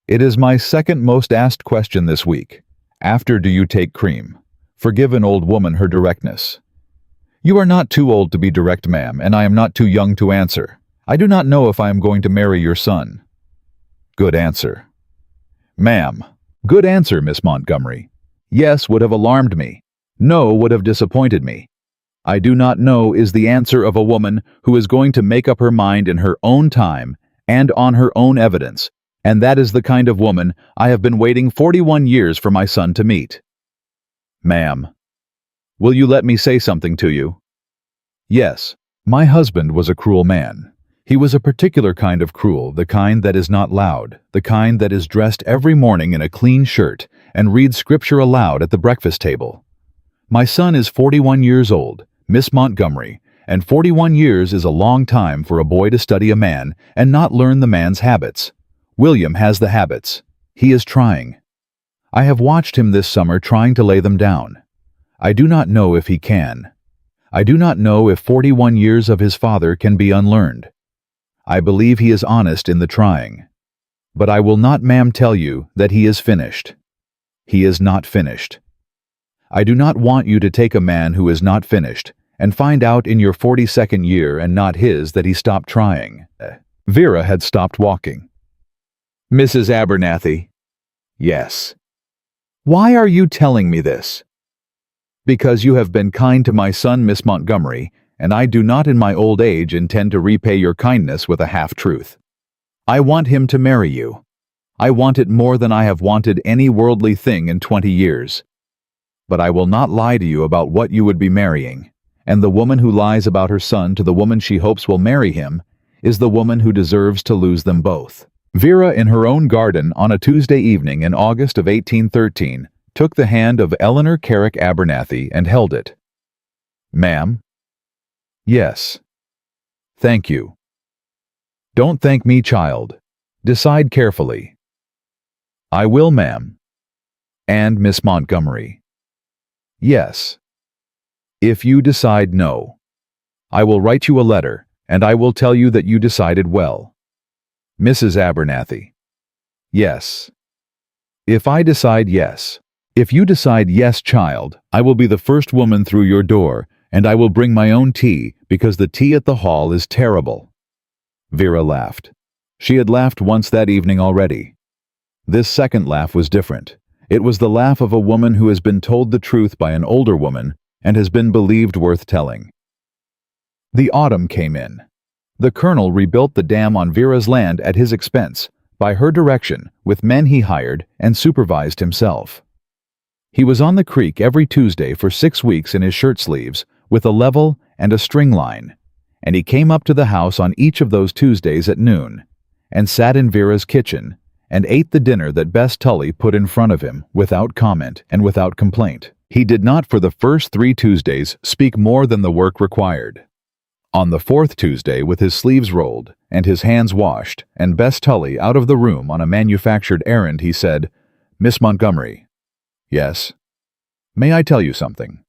S1: "It is my second most asked question this week. After do you take cream?" Forgive an old woman her directness. "You are not too old to be direct, ma'am, and I am not too young to answer. I do not know if I am going to marry your son." Good answer. "Ma'am." Good answer, Miss Montgomery. Yes would have alarmed me. No would have disappointed me. I do not know is the answer of a woman who is going to make up her mind in her own time and on her own evidence, and that is the kind of woman I have been waiting 41 years for my son to meet. "Ma'am." "Will you let me say something to you?" "Yes. My husband was a cruel man. He was a particular kind of cruel, the kind that is not loud, the kind that is dressed every morning in a clean shirt and reads scripture aloud at the breakfast table. My son is 41 years old, Miss Montgomery, and 41 years is a long time for a boy to study a man and not learn the man's habits. William has the habits. He is trying. I have watched him this summer trying to lay them down. I do not know if he can. I do not know if 41 years of his father can be unlearned. I believe he is honest in the trying. But I will not, ma'am, tell you that he is finished. He is not finished. I do not want you to take a man who is not finished and find out in your 42nd year and not his that he stopped trying." Vera had stopped walking. "Mrs. Abernathy." "Yes." "Why are you telling me this?" "Because you have been kind to my son, Miss Montgomery, and I do not in my old age intend to repay your kindness with a half-truth. I want him to marry you. I want it more than I have wanted any worldly thing in 20 years. But I will not lie to you about what you would be marrying, and the woman who lies about her son to the woman she hopes will marry him is the woman who deserves to lose them both." Vera, in her own garden on a Tuesday evening in August of 1813, took the hand of Eleanor Carrick Abernathy and held it. "Ma'am?" "Yes." "Thank you." "Don't thank me, child. Decide carefully." "I will, ma'am." "And Miss Montgomery?" "Yes." "If you decide no, I will write you a letter, and I will tell you that you decided well." "Mrs. Abernathy?" "Yes." "If I decide yes." "If you decide yes, child, I will be the first woman through your door, and I will bring my own tea, because the tea at the hall is terrible." Vera laughed. She had laughed once that evening already. This second laugh was different. It was the laugh of a woman who has been told the truth by an older woman and has been believed worth telling. The autumn came in. The colonel rebuilt the dam on Vera's land at his expense, by her direction, with men he hired and supervised himself. He was on the creek every Tuesday for 6 weeks in his shirt sleeves, with a level and a string line, and he came up to the house on each of those Tuesdays at noon, and sat in Vera's kitchen, and ate the dinner that Bess Tully put in front of him, without comment and without complaint. He did not for the first 3 Tuesdays speak more than the work required. On the 4th Tuesday, with his sleeves rolled and his hands washed and Bess Tully out of the room on a manufactured errand, he said, "Miss Montgomery." "Yes." "May I tell you something?"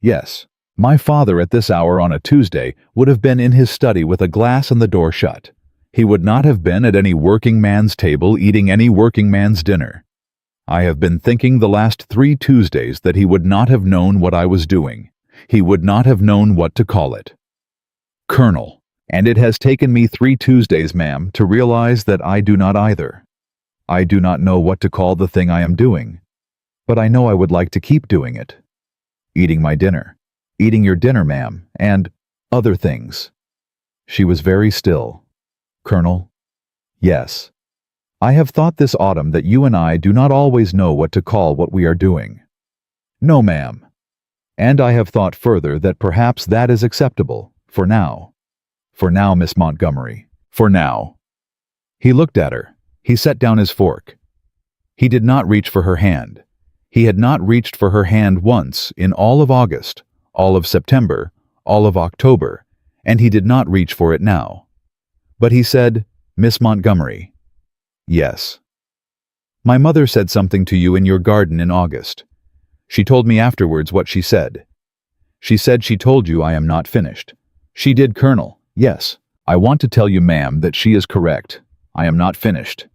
S1: "Yes." My father at this hour on a Tuesday would have been in his study with a glass and the door shut. He would not have been at any working man's table eating any working man's dinner. I have been thinking the last 3 Tuesdays that he would not have known what I was doing. He would not have known what to call it. Colonel, and it has taken me 3 Tuesdays, ma'am, to realize that I do not either. I do not know what to call the thing I am doing, but I know I would like to keep doing it. Eating my dinner, eating your dinner, ma'am, and other things. She was very still. Colonel, yes. I have thought this autumn that you and I do not always know what to call what we are doing. No, ma'am. And I have thought further that perhaps that is acceptable, for now. For now, Miss Montgomery. For now. He looked at her. He set down his fork. He did not reach for her hand. He had not reached for her hand once in all of August, all of September, all of October, and he did not reach for it now. But he said, "Miss Montgomery." "Yes." "My mother said something to you in your garden in August. She told me afterwards what she said. She said she told you I am not finished." "She did, Colonel. Yes. I want to tell you, ma'am, that she is correct. I am not finished.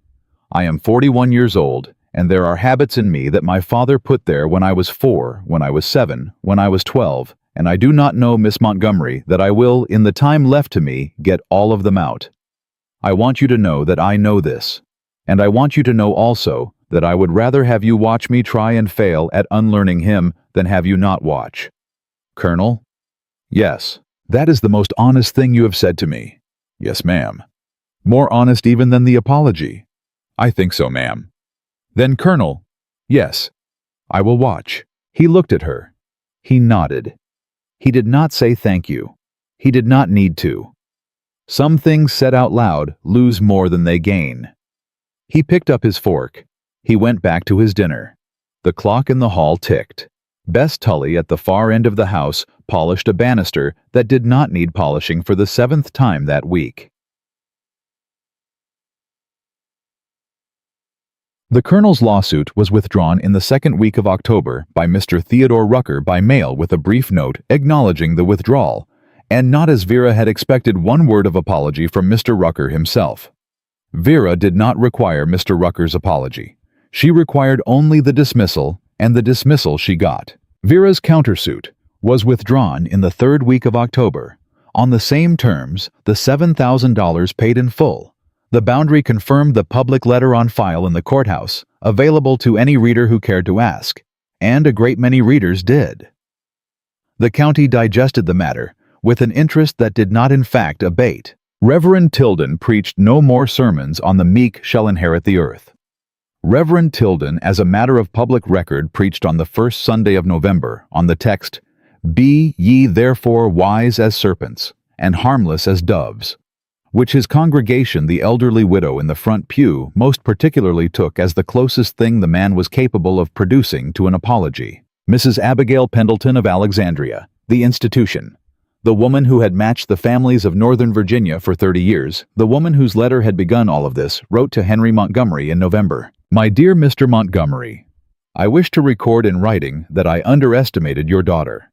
S1: I am 41 years old, and there are habits in me that my father put there when I was 4, when I was 7, when I was 12, and I do not know, Miss Montgomery, that I will, in the time left to me, get all of them out. I want you to know that I know this. And I want you to know also that I would rather have you watch me try and fail at unlearning him than have you not watch." "Colonel?" "Yes. That is the most honest thing you have said to me." "Yes, ma'am." "More honest even than the apology." "I think so, ma'am." "Then, Colonel?" "Yes. I will watch." He looked at her. He nodded. He did not say thank you. He did not need to. Some things said out loud lose more than they gain. He picked up his fork. He went back to his dinner. The clock in the hall ticked. Bess Tully at the far end of the house polished a banister that did not need polishing for the 7th time that week. The Colonel's lawsuit was withdrawn in the 2nd week of October by Mr. Theodore Rucker by mail with a brief note acknowledging the withdrawal, and not as Vera had expected one word of apology from Mr. Rucker himself. Vera did not require Mr. Rucker's apology. She required only the dismissal, and the dismissal she got. Vera's countersuit was withdrawn in the 3rd week of October. On the same terms, the $7,000 paid in full. The boundary confirmed the public letter on file in the courthouse, available to any reader who cared to ask, and a great many readers did. The county digested the matter with an interest that did not in fact abate. Reverend Tilden preached no more sermons on the meek shall inherit the earth. Reverend Tilden, as a matter of public record, preached on the 1st Sunday of November on the text, "Be ye therefore wise as serpents, and harmless as doves," which his congregation, the elderly widow in the front pew, most particularly took as the closest thing the man was capable of producing to an apology. Mrs. Abigail Pendleton of Alexandria, the institution. The woman who had matched the families of Northern Virginia for 30 years, the woman whose letter had begun all of this, wrote to Henry Montgomery in November, "My dear Mr. Montgomery, I wish to record in writing that I underestimated your daughter.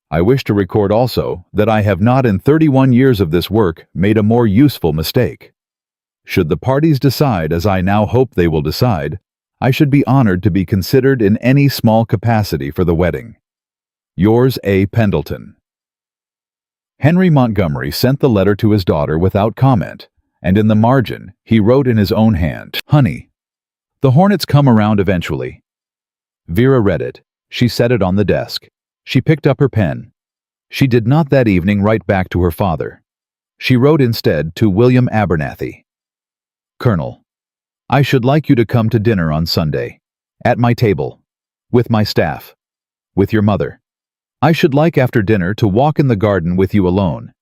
S1: I wish to record also that I have not in 31 years of this work made a more useful mistake. Should the parties decide as I now hope they will decide, I should be honored to be considered in any small capacity for the wedding. Yours, A. Pendleton." Henry Montgomery sent the letter to his daughter without comment, and in the margin he wrote in his own hand, "Honey, the hornets come around eventually." Vera read it. She set it on the desk. She picked up her pen. She did not that evening write back to her father. She wrote instead to William Abernathy, "Colonel, I should like you to come to dinner on Sunday, at my table, with my staff, with your mother. I should like after dinner to walk in the garden with you alone.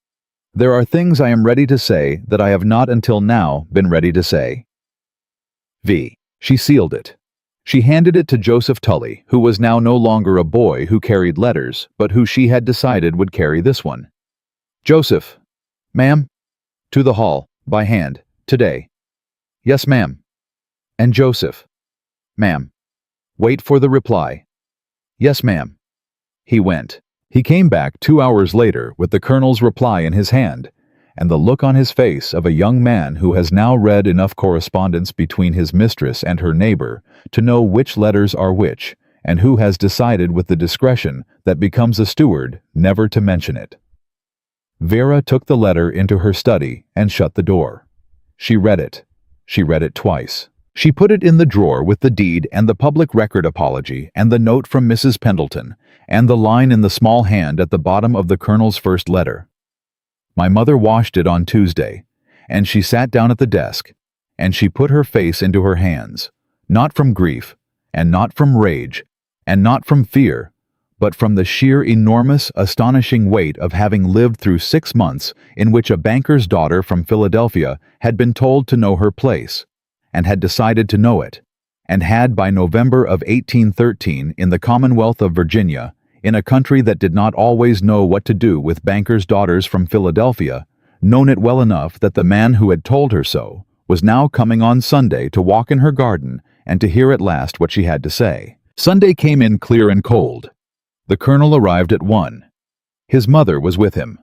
S1: There are things I am ready to say that I have not until now been ready to say. V." She sealed it. She handed it to Joseph Tully, who was now no longer a boy who carried letters, but who she had decided would carry this one. Joseph. Ma'am? To the hall, by hand, today. Yes, ma'am. And Joseph. Ma'am. Wait for the reply. Yes, ma'am. He went. He came back 2 hours later with the colonel's reply in his hand, and the look on his face of a young man who has now read enough correspondence between his mistress and her neighbor to know which letters are which, and who has decided with the discretion that becomes a steward never to mention it. Vera took the letter into her study and shut the door. She read it. She read it twice. She put it in the drawer with the deed and the public record apology and the note from Mrs. Pendleton and the line in the small hand at the bottom of the colonel's first letter. My mother washed it on Tuesday, and she sat down at the desk, and she put her face into her hands, not from grief, and not from rage, and not from fear, but from the sheer enormous, astonishing weight of having lived through 6 months in which a banker's daughter from Philadelphia had been told to know her place, and had decided to know it, and had by November of 1813 in the Commonwealth of Virginia, in a country that did not always know what to do with bankers' daughters from Philadelphia, known it well enough that the man who had told her so was now coming on Sunday to walk in her garden and to hear at last what she had to say. Sunday came in clear and cold. The colonel arrived at 1. His mother was with him.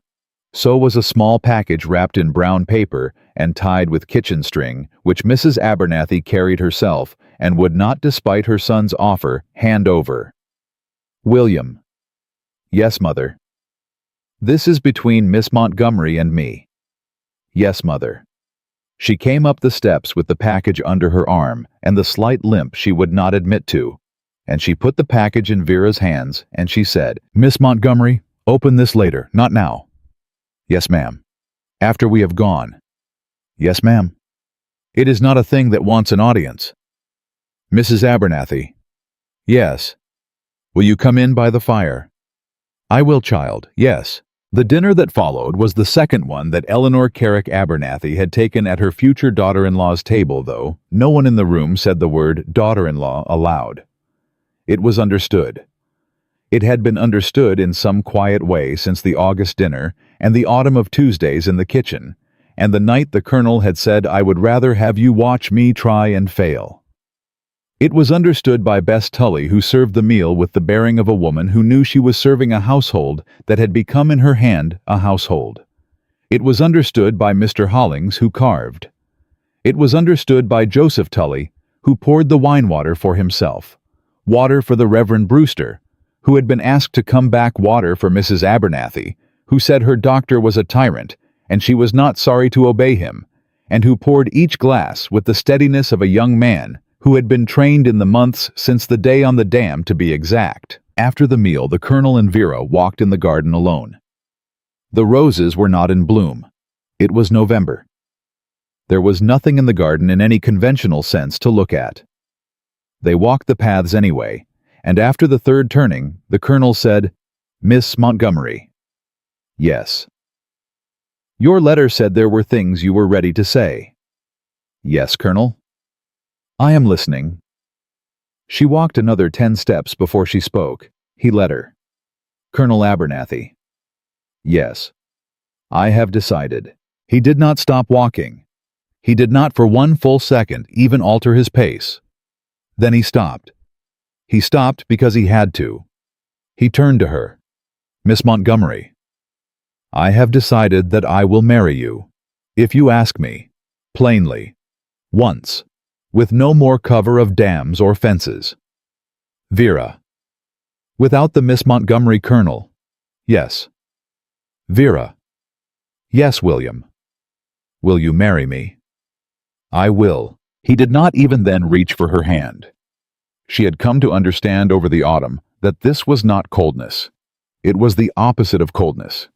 S1: So was a small package wrapped in brown paper and tied with kitchen string, which Mrs. Abernathy carried herself and would not, despite her son's offer, hand over. William. Yes, mother. This is between Miss Montgomery and me. Yes, mother. She came up the steps with the package under her arm and the slight limp she would not admit to, and she put the package in Vera's hands, and she said, Miss Montgomery, open this later, not now. Yes, ma'am. After we have gone. Yes, ma'am. It is not a thing that wants an audience. Mrs. Abernathy. Yes. Will you come in by the fire? I will, child, yes. The dinner that followed was the second one that Eleanor Carrick Abernathy had taken at her future daughter-in-law's table, though no one in the room said the word daughter-in-law aloud. It was understood. It had been understood in some quiet way since the August dinner and the autumn of Tuesdays in the kitchen, and the night the colonel had said, I would rather have you watch me try and fail. It was understood by Bess Tully, who served the meal with the bearing of a woman who knew she was serving a household that had become in her hand a household. It was understood by Mr. Hollings, who carved. It was understood by Joseph Tully, who poured the wine water for himself, water for the Reverend Brewster, who had been asked to come back water for Mrs. Abernathy, who said her doctor was a tyrant, and she was not sorry to obey him, and who poured each glass with the steadiness of a young man who had been trained in the months since the day on the dam, to be exact. After the meal, the colonel and Vera walked in the garden alone. The roses were not in bloom. It was November. There was nothing in the garden in any conventional sense to look at. They walked the paths anyway, and after the third turning, the colonel said, Miss Montgomery. Yes. Your letter said there were things you were ready to say. Yes, Colonel. I am listening. She walked another 10 steps before she spoke. He let her. Colonel Abernathy. Yes. I have decided. He did not stop walking. He did not for one full second even alter his pace. Then he stopped. He stopped because he had to. He turned to her. Miss Montgomery. I have decided that I will marry you, if you ask me, plainly, once, with no more cover of dams or fences. Vera. Without the Miss Montgomery, Colonel. Yes. Vera. Yes, William. Will you marry me? I will. He did not even then reach for her hand. She had come to understand over the autumn that this was not coldness. It was the opposite of coldness.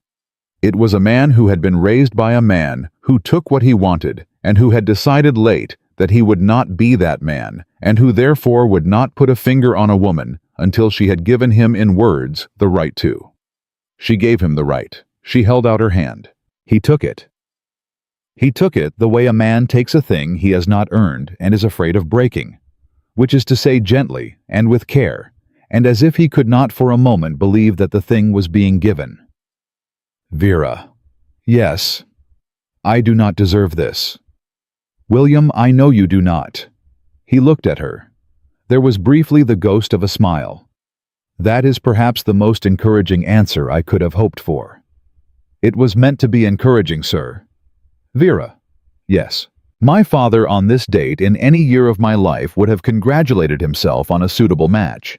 S1: It was a man who had been raised by a man who took what he wanted and who had decided late that he would not be that man, and who therefore would not put a finger on a woman until she had given him in words the right to. She gave him the right. She held out her hand. He took it. He took it the way a man takes a thing he has not earned and is afraid of breaking. which is to say gently and with care, and as if he could not for a moment believe that the thing was being given. Vera. Yes. I do not deserve this. William, I know you do not. He looked at her. There was briefly the ghost of a smile. That is perhaps the most encouraging answer I could have hoped for. It was meant to be encouraging, sir. Vera. Yes. My father on this date in any year of my life would have congratulated himself on a suitable match.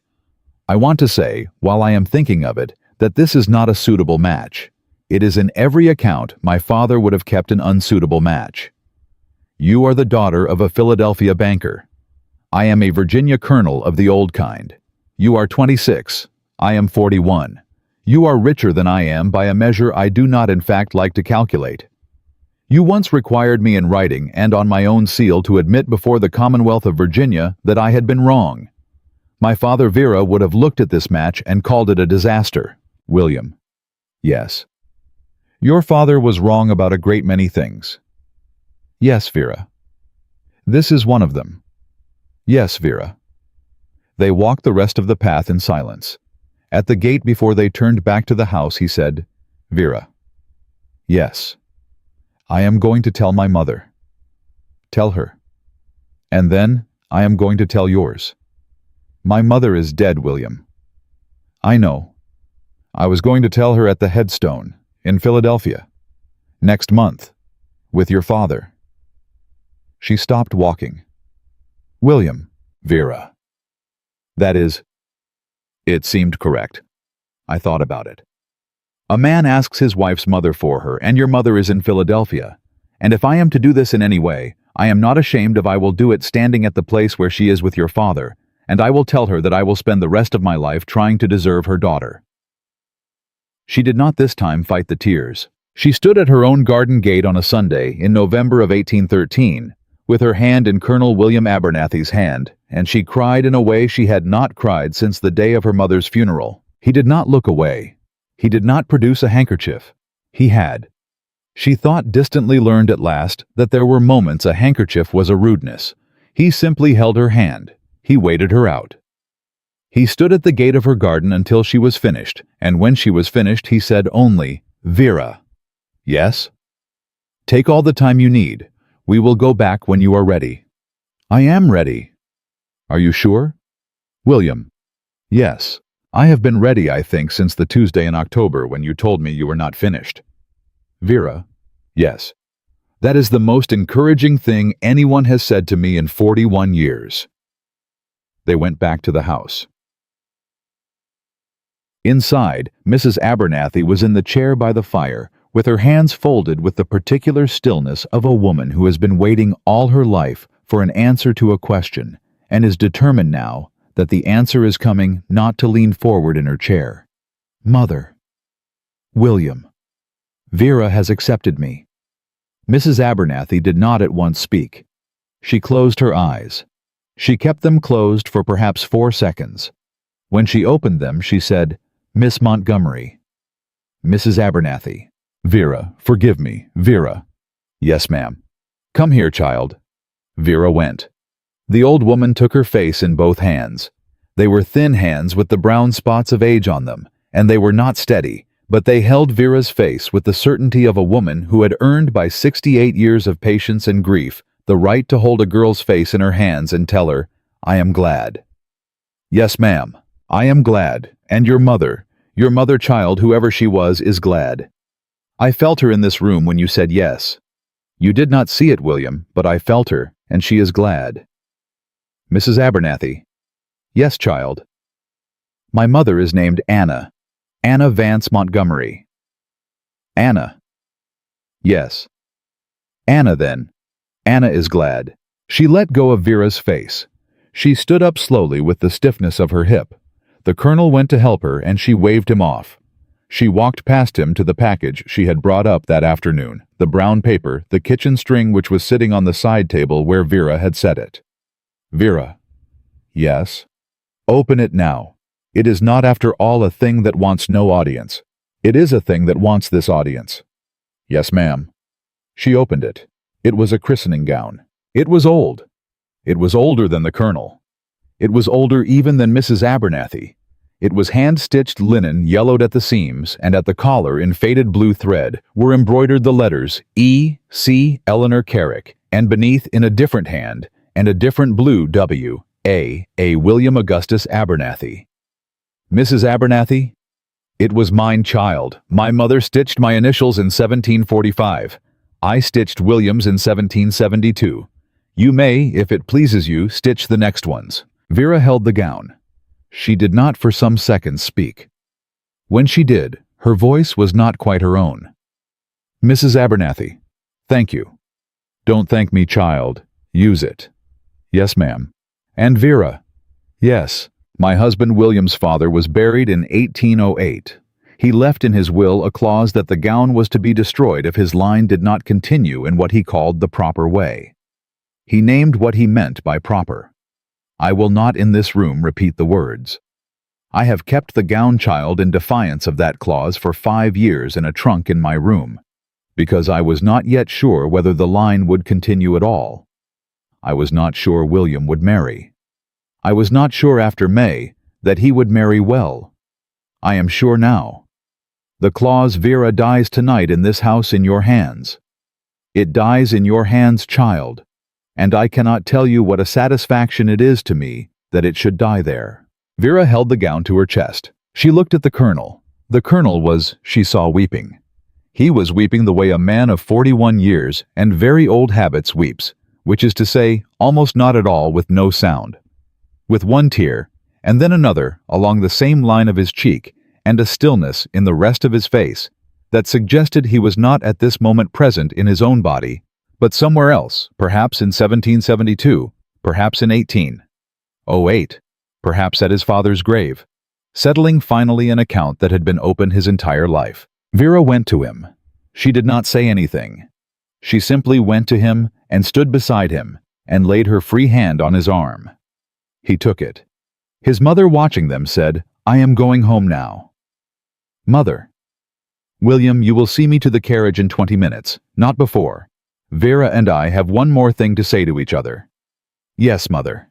S1: I want to say, while I am thinking of it, that this is not a suitable match. It is in every account my father would have kept an unsuitable match. You are the daughter of a Philadelphia banker. I am a Virginia colonel of the old kind. You are 26. I am 41. You are richer than I am by a measure I do not in fact like to calculate. You once required me in writing and on my own seal to admit before the Commonwealth of Virginia that I had been wrong. My father Vera would have looked at this match and called it a disaster. William. Yes. Your father was wrong about a great many things. Yes, Vera. This is one of them. Yes, Vera. They walked the rest of the path in silence. At the gate before they turned back to the house, he said, Vera. Yes. I am going to tell my mother. Tell her. And then I am going to tell yours. My mother is dead, William. I know. I was going to tell her at the headstone, in Philadelphia, next month, with your father. She stopped walking. William. Vera. That is, it seemed correct. I thought about it. A man asks his wife's mother for her, and your mother is in Philadelphia. And if I am to do this in any way, I am not ashamed if I will do it standing at the place where she is with your father, and I will tell her that I will spend the rest of my life trying to deserve her daughter. She did not this time fight the tears. She stood at her own garden gate on a Sunday in November of 1813, with her hand in Colonel William Abernathy's hand, and she cried in a way she had not cried since the day of her mother's funeral. He did not look away. He did not produce a handkerchief. He had. She thought distantly learned at last that there were moments a handkerchief was a rudeness. He simply held her hand. He waited her out. He stood at the gate of her garden until she was finished, and when she was finished he said only, Vera. Yes? Take all the time you need. We will go back when you are ready. I am ready. Are you sure? William. Yes. I have been ready, I think, since the Tuesday in October when you told me you were not finished. Vera. Yes. That is the most encouraging thing anyone has said to me in 41 years. They went back to the house. Inside, Mrs. Abernathy was in the chair by the fire, with her hands folded with the particular stillness of a woman who has been waiting all her life for an answer to a question, and is determined now that the answer is coming not to lean forward in her chair. Mother. William. Vera has accepted me. Mrs. Abernathy did not at once speak. She closed her eyes. She kept them closed for perhaps 4 seconds. When she opened them, she said, Miss Montgomery. Mrs. Abernathy. Vera, forgive me, Vera. Yes, ma'am. Come here, child. Vera went. The old woman took her face in both hands. They were thin hands with the brown spots of age on them, and they were not steady, but they held Vera's face with the certainty of a woman who had earned by 68 years of patience and grief the right to hold a girl's face in her hands and tell her, I am glad. Yes, ma'am, I am glad, and your mother, child, whoever she was, is glad. I felt her in this room when you said yes. You did not see it, William, but I felt her, and she is glad. Mrs. Abernathy. Yes, child. My mother is named Anna. Anna Vance Montgomery. Anna. Yes. Anna, then. Anna is glad. She let go of Vera's face. She stood up slowly with the stiffness of her hip. The colonel went to help her, and she waved him off. She walked past him to the package she had brought up that afternoon, the brown paper, the kitchen string which was sitting on the side table where Vera had set it. Vera. Yes. Open it now. It is not after all a thing that wants no audience. It is a thing that wants this audience. Yes, ma'am. She opened it. It was a christening gown. It was old. It was older than the colonel. It was older even than Mrs. Abernathy. It was hand-stitched linen yellowed at the seams, and at the collar in faded blue thread were embroidered the letters E. C. Eleanor Carrick, and beneath in a different hand, and a different blue W. A. William Augustus Abernathy. Mrs. Abernathy? It was mine, child. My mother stitched my initials in 1745. I stitched William's in 1772. You may, if it pleases you, stitch the next ones. Vera held the gown. She did not for some seconds speak. When she did, her voice was not quite her own. Mrs. Abernathy, thank you. Don't thank me, child. Use it. Yes, ma'am. And Vera. Yes. My husband William's father was buried in 1808. He left in his will a clause that the gown was to be destroyed if his line did not continue in what he called the proper way. He named what he meant by proper. I will not in this room repeat the words. I have kept the gown, child, in defiance of that clause for 5 years in a trunk in my room, because I was not yet sure whether the line would continue at all. I was not sure William would marry. I was not sure after May that he would marry well. I am sure now. The clause, Vera, dies tonight in this house in your hands. It dies in your hands, child, and I cannot tell you what a satisfaction it is to me that it should die there. Vera held the gown to her chest. She looked at the colonel. The colonel was, she saw, weeping. He was weeping the way a man of 41 years and very old habits weeps, which is to say, almost not at all, with no sound. With one tear, and then another along the same line of his cheek, and a stillness in the rest of his face that suggested he was not at this moment present in his own body, but somewhere else, perhaps in 1772, perhaps in 1808, perhaps at his father's grave, settling finally an account that had been open his entire life. Vera went to him. She did not say anything. She simply went to him and stood beside him and laid her free hand on his arm. He took it. His mother, watching them, said, I am going home now. Mother. William, you will see me to the carriage in 20 minutes, not before. Vera and I have one more thing to say to each other. Yes, mother.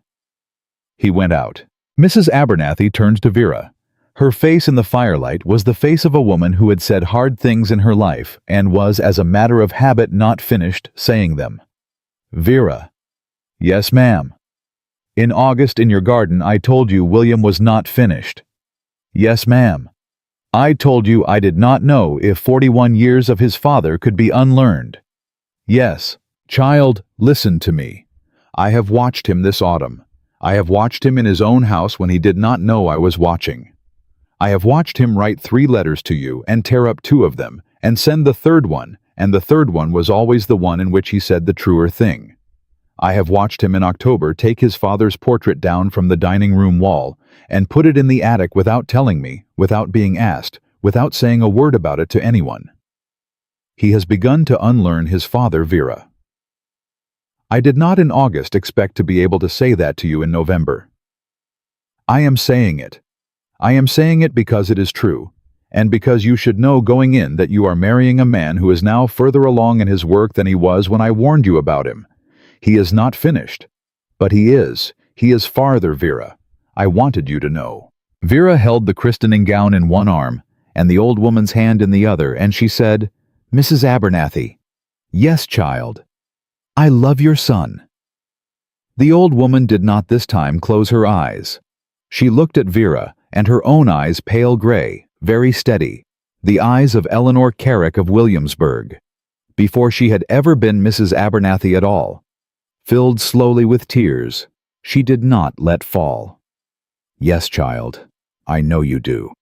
S1: He went out. Mrs. Abernathy turned to Vera. Her face in the firelight was the face of a woman who had said hard things in her life and was, as a matter of habit, not finished saying them. Vera. Yes, ma'am. In August in your garden I told you William was not finished. Yes, ma'am. I told you I did not know if 41 years of his father could be unlearned. Yes, child, listen to me. I have watched him this autumn. I have watched him in his own house when he did not know I was watching. I have watched him write 3 letters to you and tear up 2 of them and send the 3rd one, and the 3rd one was always the one in which he said the truer thing. I have watched him in October take his father's portrait down from the dining room wall and put it in the attic without telling me, without being asked, without saying a word about it to anyone. He has begun to unlearn his father, Vera. I did not in August expect to be able to say that to you in November. I am saying it. I am saying it because it is true, and because you should know going in that you are marrying a man who is now further along in his work than he was when I warned you about him. He is not finished, but he is farther, Vera. I wanted you to know. Vera held the christening gown in one arm and the old woman's hand in the other, and she said, Mrs. Abernathy. Yes, child. I love your son. The old woman did not this time close her eyes. She looked at Vera, and her own eyes, pale gray, very steady, the eyes of Eleanor Carrick of Williamsburg, before she had ever been Mrs. Abernathy at all, filled slowly with tears, she did not let fall. Yes, child, I know you do.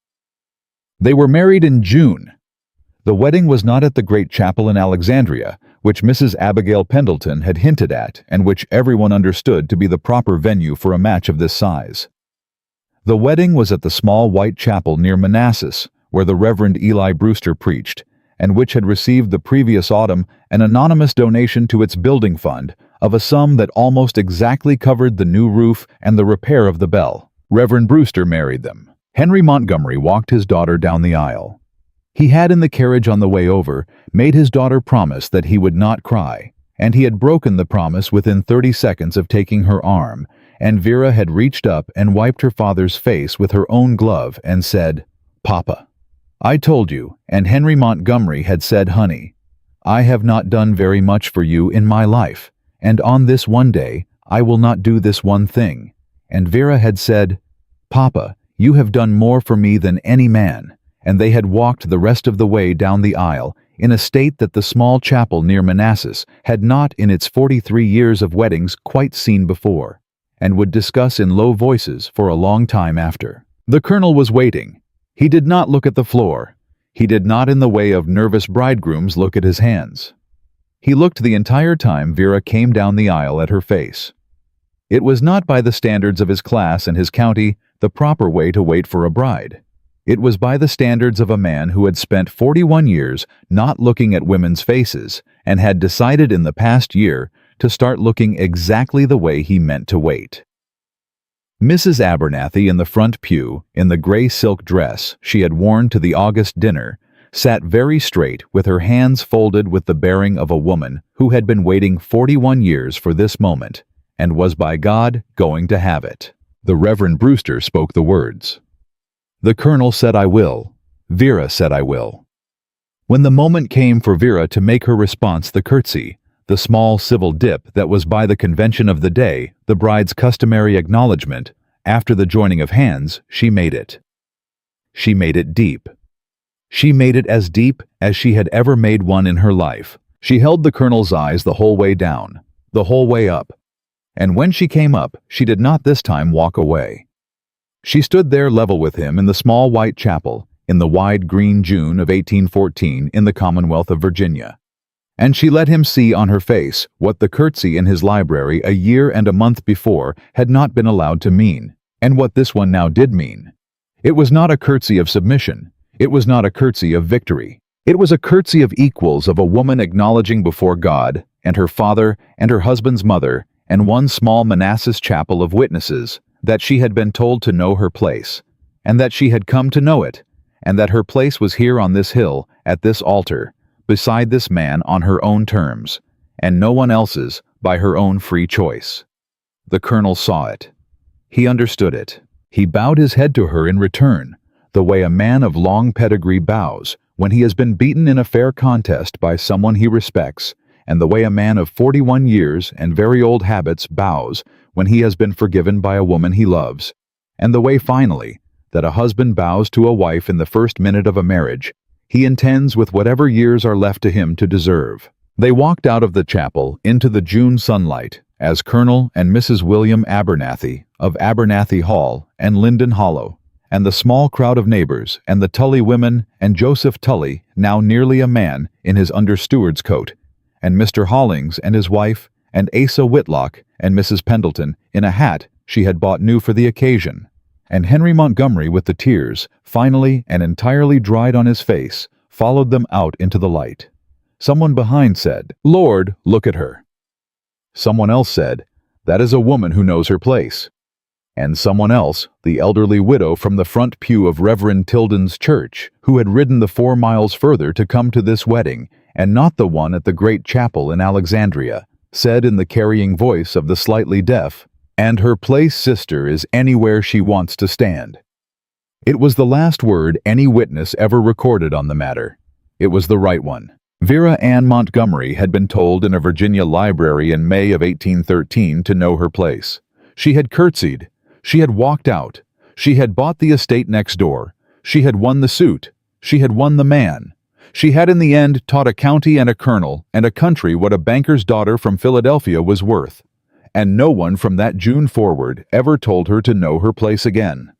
S1: They were married in June. The wedding was not at the great chapel in Alexandria, which Mrs. Abigail Pendleton had hinted at and which everyone understood to be the proper venue for a match of this size. The wedding was at the small white chapel near Manassas, where the Reverend Eli Brewster preached, and which had received the previous autumn an anonymous donation to its building fund of a sum that almost exactly covered the new roof and the repair of the bell. Reverend Brewster married them. Henry Montgomery walked his daughter down the aisle. He had in the carriage on the way over made his daughter promise that he would not cry, and he had broken the promise within 30 seconds of taking her arm, and Vera had reached up and wiped her father's face with her own glove and said, "Papa, I told you," and Henry Montgomery had said, "Honey, I have not done very much for you in my life, and on this one day I will not do this one thing." And Vera had said, "Papa, you have done more for me than any man," and they had walked the rest of the way down the aisle in a state that the small chapel near Manassas had not in its 43 years of weddings quite seen before, and would discuss in low voices for a long time after. The colonel was waiting. He did not look at the floor. He did not, in the way of nervous bridegrooms, look at his hands. He looked the entire time Vera came down the aisle at her face. It was not by the standards of his class and his county the proper way to wait for a bride. It was by the standards of a man who had spent 41 years not looking at women's faces and had decided in the past year to start looking exactly the way he meant to wait. Mrs. Abernathy in the front pew, in the gray silk dress she had worn to the August dinner, sat very straight with her hands folded with the bearing of a woman who had been waiting 41 years for this moment and was by God going to have it. The Reverend Brewster spoke the words. The colonel said, "I will." Vera said, "I will." When the moment came for Vera to make her response, the curtsy, the small civil dip that was by the convention of the day, the bride's customary acknowledgement, after the joining of hands, she made it. She made it deep. She made it as deep as she had ever made one in her life. She held the colonel's eyes the whole way down, the whole way up. And when she came up, she did not this time walk away. She stood there level with him in the small white chapel, in the wide green June of 1814 in the Commonwealth of Virginia. And she let him see on her face what the curtsy in his library a year and a month before had not been allowed to mean, and what this one now did mean. It was not a curtsy of submission. It was not a curtsy of victory. It was a curtsy of equals, of a woman acknowledging before God and her father and her husband's mother and one small Manassas chapel of witnesses that she had been told to know her place, and that she had come to know it, and that her place was here on this hill, at this altar, beside this man on her own terms, and no one else's by her own free choice. The colonel saw it. He understood it. He bowed his head to her in return, the way a man of long pedigree bows when he has been beaten in a fair contest by someone he respects, and the way a man of 41 years and very old habits bows when he has been forgiven by a woman he loves, and the way, finally, that a husband bows to a wife in the first minute of a marriage he intends with whatever years are left to him to deserve. They walked out of the chapel into the June sunlight as Colonel and Mrs. William Abernathy of Abernathy Hall and Linden Hollow, and the small crowd of neighbors and the Tully women and Joseph Tully, now nearly a man, in his under-steward's coat, and Mr. Hollings and his wife, and Asa Whitlock and Mrs. Pendleton in a hat she had bought new for the occasion, and Henry Montgomery with the tears, finally and entirely dried on his face, followed them out into the light. Someone behind said, "Lord, look at her." Someone else said, "That is a woman who knows her place." And someone else, the elderly widow from the front pew of Reverend Tilden's church, who had ridden the 4 miles further to come to this wedding, and not the one at the great chapel in Alexandria, said in the carrying voice of the slightly deaf, "And her place, sister, is anywhere she wants to stand." It was the last word any witness ever recorded on the matter. It was the right one. Vera Ann Montgomery had been told in a Virginia library in May of 1813 to know her place. She had curtsied. She had walked out. She had bought the estate next door. She had won the suit. She had won the man. She had in the end taught a county and a colonel and a country what a banker's daughter from Philadelphia was worth. And no one from that June forward ever told her to know her place again.